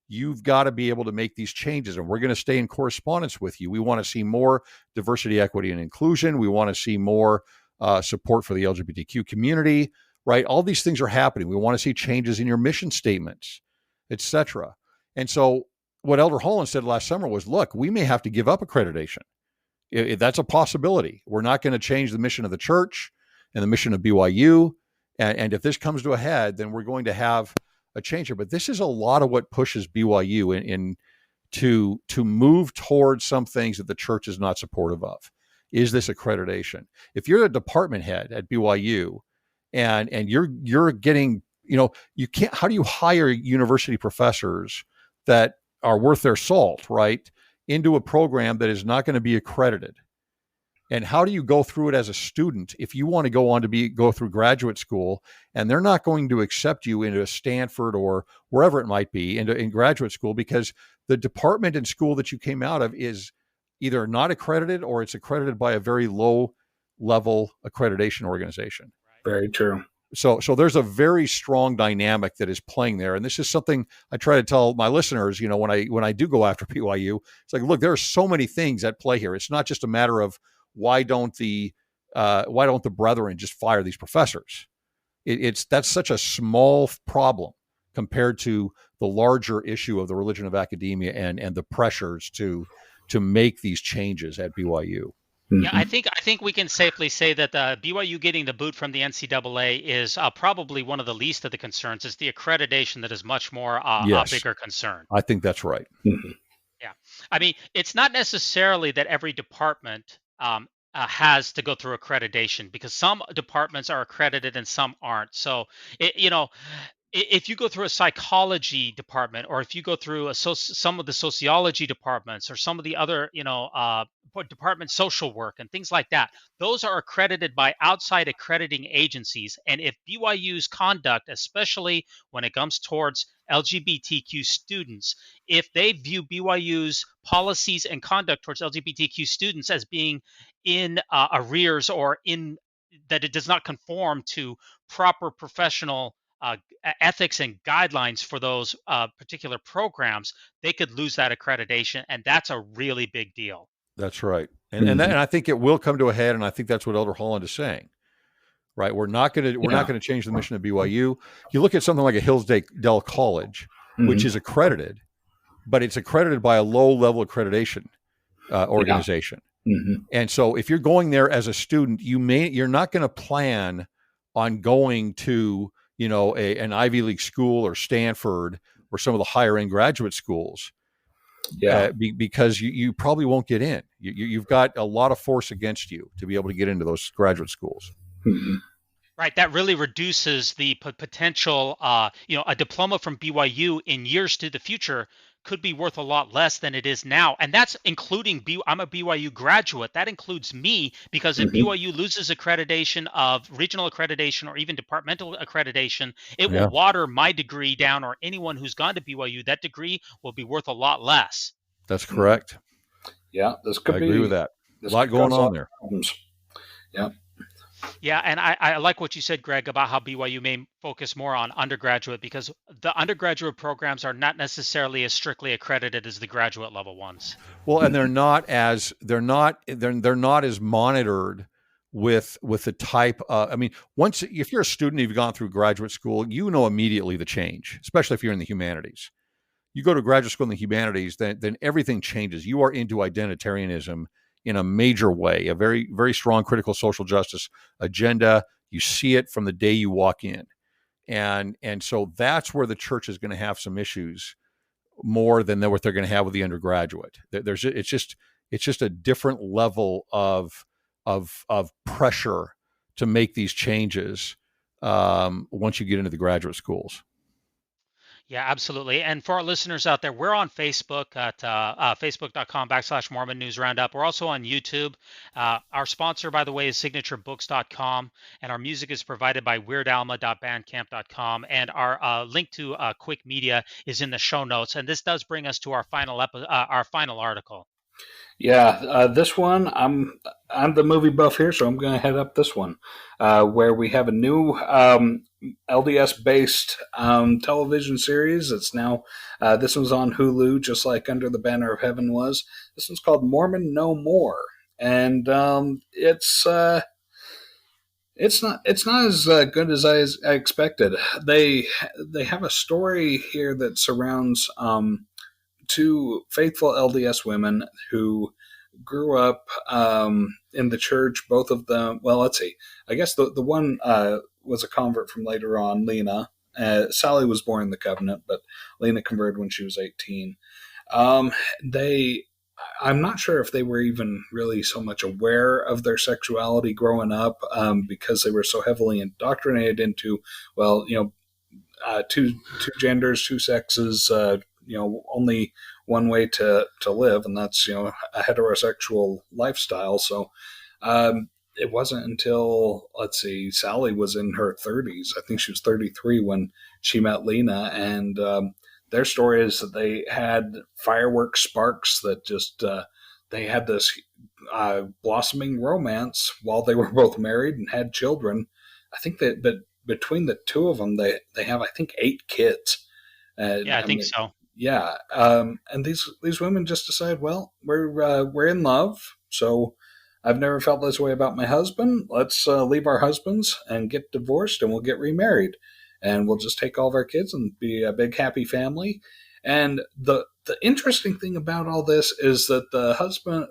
S4: you've got to be able to make these changes, and we're going to stay in correspondence with you. We want to see more diversity, equity, and inclusion. We want to see more support for the LGBTQ community, right? All these things are happening. We want to see changes in your mission statements, etc. And so what Elder Holland said last summer was, look, we may have to give up accreditation. That's a possibility. We're not going to change the mission of the church and the mission of BYU. And if this comes to a head, then we're going to have a change here. But this is a lot of what pushes BYU in to move towards some things that the church is not supportive of. Is this accreditation? If you're a department head at BYU and you're getting, you can't, how do you hire university professors that are worth their salt, right, into a program that is not going to be accredited? And how do you go through it as a student if you want to go on to go through graduate school and they're not going to accept you into Stanford or wherever it might be in graduate school because the department and school that you came out of is either not accredited or it's accredited by a very low level accreditation organization.
S2: Very true.
S4: So there's a very strong dynamic that is playing there. And this is something I try to tell my listeners, when I do go after BYU, it's like, look, there are so many things at play here. It's not just a matter of why don't the brethren just fire these professors? That's such a small problem compared to the larger issue of the religion of academia and the pressures to make these changes at BYU.
S3: Yeah, I think we can safely say that the BYU getting the boot from the NCAA is probably one of the least of the concerns. It's the accreditation that is much more
S4: Yes.
S3: a bigger concern.
S4: I think that's right.
S2: Mm-hmm.
S3: Yeah, I mean, it's not necessarily that every department has to go through accreditation, because some departments are accredited and some aren't. So, if you go through a psychology department, or if you go through some of the sociology departments, or some of the other, department social work and things like that, those are accredited by outside accrediting agencies. And if BYU's conduct, especially when it comes towards LGBTQ students, if they view BYU's policies and conduct towards LGBTQ students as being in arrears, or in that it does not conform to proper professional ethics and guidelines for those particular programs, they could lose that accreditation, and that's a really big deal.
S4: That's right, and I think it will come to a head, and I think that's what Elder Holland is saying. Right, we're not going to change the mission of BYU. You look at something like a Hillsdale College, which is accredited, but it's accredited by a low-level accreditation organization. And so, if you're going there as a student, you're not going to plan on going to an Ivy League school or Stanford or some of the higher end graduate schools, because you probably won't get in. You've got a lot of force against you to be able to get into those graduate schools.
S3: Right, that really reduces the potential. A diploma from BYU in years to the future could be worth a lot less than it is now, and that's including I'm a BYU graduate. That includes me, because if BYU loses accreditation of regional accreditation or even departmental accreditation, it will water my degree down, or anyone who's gone to BYU. That degree will be worth a lot less.
S4: That's correct.
S2: Yeah, I
S4: agree with that. A lot going on there.
S2: Yeah.
S3: Yeah, and I like what you said, Greg, about how BYU may focus more on undergraduate, because the undergraduate programs are not necessarily as strictly accredited as the graduate level ones.
S4: Well, and they're not as monitored with the type of, if you're a student, you've gone through graduate school, immediately the change, especially if you're in the humanities. You go to graduate school in the humanities, then everything changes. You are into identitarianism in a major way, a very, very strong critical social justice agenda. You see it from the day you walk in. And so that's where the church is going to have some issues more than what they're going to have with the undergraduate. It's just a different level of pressure to make these changes once you get into the graduate schools.
S3: Yeah, absolutely. And for our listeners out there, we're on Facebook at facebook.com/MormonNewsRoundup. We're also on YouTube. Our sponsor, by the way, is signaturebooks.com, and our music is provided by weirdalma.bandcamp.com. And our link to CWIC Media is in the show notes. And this does bring us to our final article.
S2: Yeah, this one, I'm the movie buff here, so I'm going to head up this one, where we have a new LDS-based television series. It's now, this one's on Hulu, just like Under the Banner of Heaven was. This one's called Mormon No More, and it's not as good as I expected. They have a story here that surrounds two faithful LDS women who grew up in the church. Both of them, well, let's see. I guess the one was a convert from later on, Lena. Sally was born in the covenant, but Lena converted when she was 18. I'm not sure if they were even really so much aware of their sexuality growing up, because they were so heavily indoctrinated into, two genders, two sexes, only one way to live, and that's, a heterosexual lifestyle. So it wasn't until, Sally was in her 30s. I think she was 33 when she met Lena, and their story is that they had fireworks sparks that just, they had this blossoming romance while they were both married and had children. I think that between the two of them, they have, 8 kids.
S3: I think so.
S2: Yeah, and these women just decide, well, we're in love, so I've never felt this way about my husband. Let's leave our husbands and get divorced, and we'll get remarried. and we'll just take all of our kids and be a big happy family. And the interesting thing about all this is that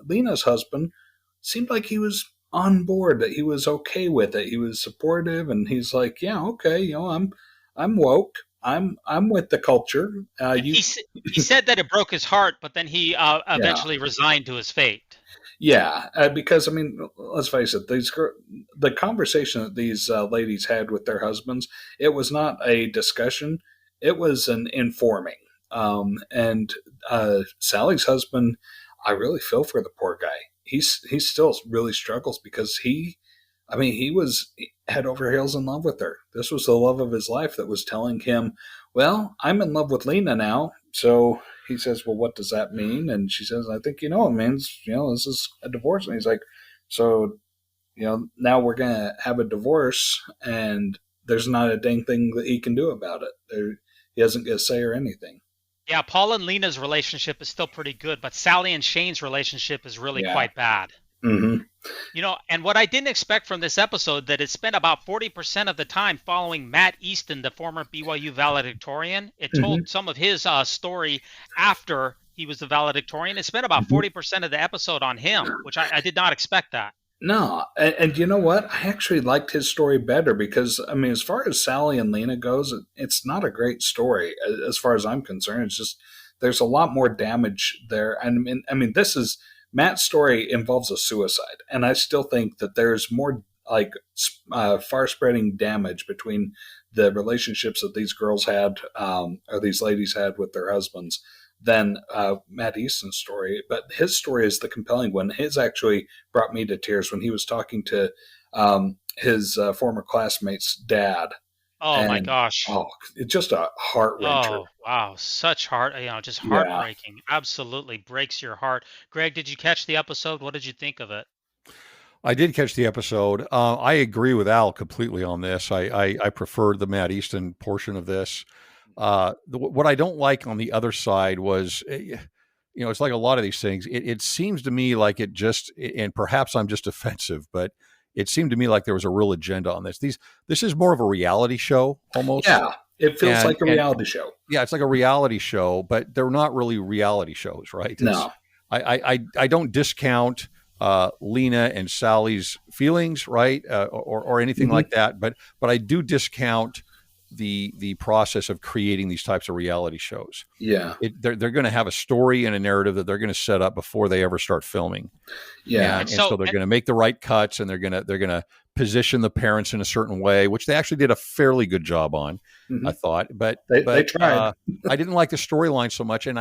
S2: Lena's husband, seemed like he was on board, that he was okay with it. He was supportive, and he's like, yeah, okay, I'm woke. I'm with the culture.
S3: He said that it broke his heart, but then he eventually resigned to his fate.
S2: Yeah, because, I mean, let's face it, the conversation that these ladies had with their husbands, it was not a discussion, it was an informing. And Sally's husband, I really feel for the poor guy. He still really struggles because he was head over heels in love with her. This was the love of his life that was telling him, well, I'm in love with Lena now. So he says, well, what does that mean? And she says, I think, it means, this is a divorce. And he's like, so, now we're going to have a divorce, and there's not a dang thing that he can do about it. He doesn't get a say or anything.
S3: Yeah, Paul and Lena's relationship is still pretty good, but Sally and Shane's relationship is really quite bad.
S2: Mm-hmm.
S3: And what I didn't expect from this episode, that it spent about 40% of the time following Matt Easton, the former BYU valedictorian. It told some of his story after he was the valedictorian. It spent about 40% of the episode on him, which I did not expect that.
S2: No, and you know what? I actually liked his story better because, as far as Sally and Lena goes, it's not a great story as far as I'm concerned. It's just there's a lot more damage there. And Matt's story involves a suicide, and I still think that there's more far-spreading damage between the relationships that these girls had, or these ladies had with their husbands, than Matt Easton's story. But his story is the compelling one. His actually brought me to tears when he was talking to his former classmate's dad.
S3: Oh, my gosh.
S2: Oh, it's just a heart-wrencher.
S3: Oh, wow. Such just heartbreaking. Yeah. Absolutely breaks your heart. Greg, did you catch the episode? What did you think of it?
S4: I did catch the episode. I agree with Al completely on this. I preferred the Matt Easton portion of this. What I don't like on the other side was, it's like a lot of these things. It seems to me like it just, and perhaps I'm just offensive, but it seemed to me like there was a real agenda on this. This is more of a reality show almost. Yeah,
S2: it feels like a reality show.
S4: Yeah, it's like a reality show, but they're not really reality shows, right?
S2: No.
S4: I don't discount Lena and Sally's feelings, right, or anything like that, but I do discount the process of creating these types of reality shows.
S2: Yeah,
S4: they're going to have a story and a narrative that they're going to set up before they ever start filming.
S2: Yeah,
S4: and so they're going to make the right cuts, and they're going to position the parents in a certain way, which they actually did a fairly good job on, I thought. But
S2: they tried.
S4: I didn't like the storyline so much, and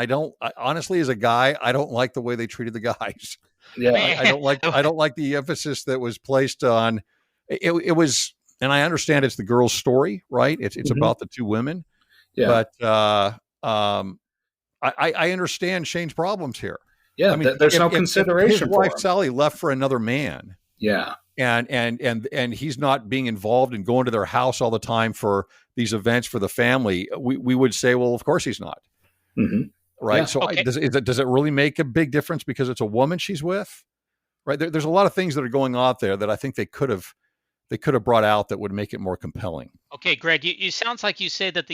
S4: honestly, as a guy, I don't like the way they treated the guys.
S2: Yeah,
S4: I don't like the emphasis that was placed on it was. And I understand it's the girl's story, right? It's about the two women.
S2: Yeah.
S4: But I understand Shane's problems here.
S2: Yeah, there's no consideration.
S4: His wife Sally left for another man.
S2: Yeah.
S4: And he's not being involved and going to their house all the time for these events for the family. We would say, well, of course he's not.
S2: Mm-hmm.
S4: Right.
S2: Yeah.
S4: So
S3: Okay.
S4: does it really make a big difference because it's a woman she's with? Right. There's a lot of things that are going on there that I think they could have brought out that would make it more compelling.
S3: Okay, Greg, you sounds like you say that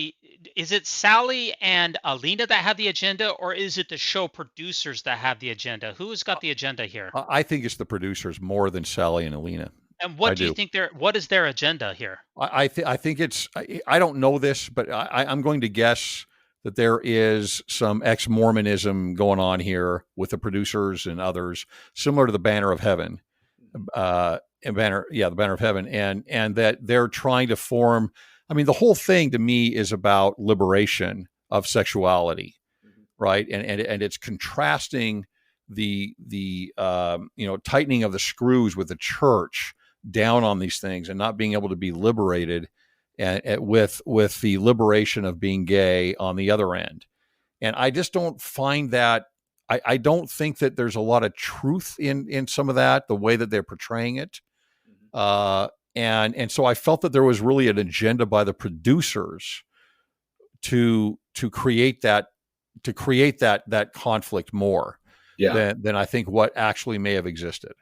S3: is it Sally and Alina that have the agenda, or is it the show producers that have the agenda? Who's got the agenda here?
S4: I think it's the producers more than Sally and Alina.
S3: And what do you think what is their agenda here?
S4: I think it's, I don't know this, but I'm going to guess that there is some ex-Mormonism going on here with the producers and others, similar to the Banner of Heaven. The Banner of Heaven, and that they're trying to form. I mean, the whole thing to me is about liberation of sexuality, right? And it's contrasting the tightening of the screws with the church down on these things and not being able to be liberated, and with the liberation of being gay on the other end. And I just don't find that. I don't think that there's a lot of truth in some of that, the way that they're portraying it. And so I felt that there was really an agenda by the producers to create that conflict more than I think what actually may have existed.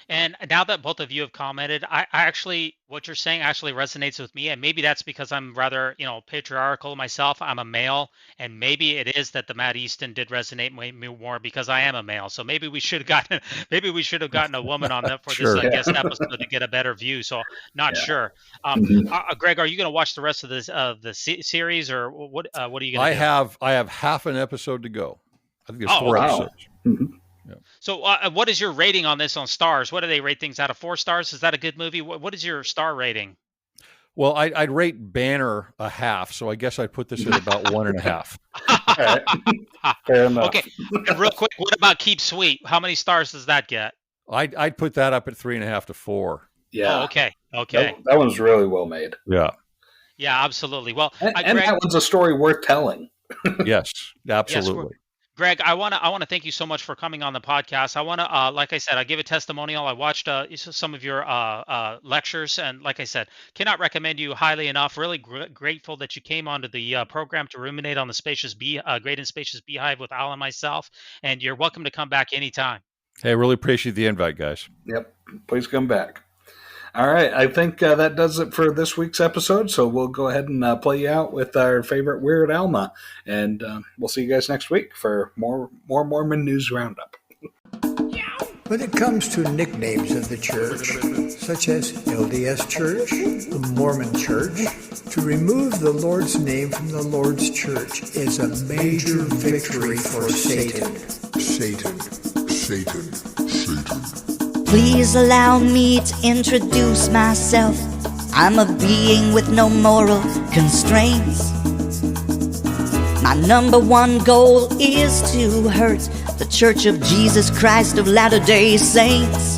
S3: And now that both of you have commented, I actually, what you're saying actually resonates with me. And maybe that's because I'm rather, patriarchal myself. I'm a male. And maybe it is that the Matt Easton did resonate way more because I am a male. So maybe we should have gotten, maybe we should have gotten a woman on that for
S4: Sure.
S3: this guest episode to get a better view. So not sure. Greg, are you going to watch the rest of this the series, or what? What are you going to do?
S4: I have half an episode to go. I think there's
S3: Oh,
S4: 4
S3: okay.
S4: episodes.
S3: So what is your rating on this on stars? What do they rate things out of 4 stars? Is that a good movie? What is your star rating?
S4: Well, I'd rate Banner a half, so I guess I'd put this at about 1.5.
S2: All right. Fair enough.
S3: Okay, and real quick, what about Keep Sweet? How many stars does that get?
S4: I'd put that up at 3.5 to 4.
S2: Yeah.
S3: Oh, okay.
S2: That one's really well made.
S4: Yeah.
S3: Yeah, absolutely. Well,
S2: And
S3: Greg,
S2: that one's a story worth telling.
S4: Yes, absolutely.
S3: Greg, I want to thank you so much for coming on the podcast. I want to, like I said, I give a testimonial. I watched some of your lectures, and like I said, cannot recommend you highly enough. Really grateful that you came onto the program to ruminate on the spacious great and spacious beehive with Al and myself. And you're welcome to come back anytime.
S4: Hey, really appreciate the invite, guys.
S2: Yep. Please come back. All right. I think that does it for this week's episode. So we'll go ahead and play you out with our favorite Weird Alma. And we'll see you guys next week for more Mormon News Roundup.
S6: When it comes to nicknames of the church, such as LDS Church, the Mormon Church, to remove the Lord's name from the Lord's church is a major victory for Satan.
S7: Satan.
S1: Please allow me to introduce myself. I'm a being with no moral constraints. My number one goal is to hurt the Church of Jesus Christ of Latter-day Saints.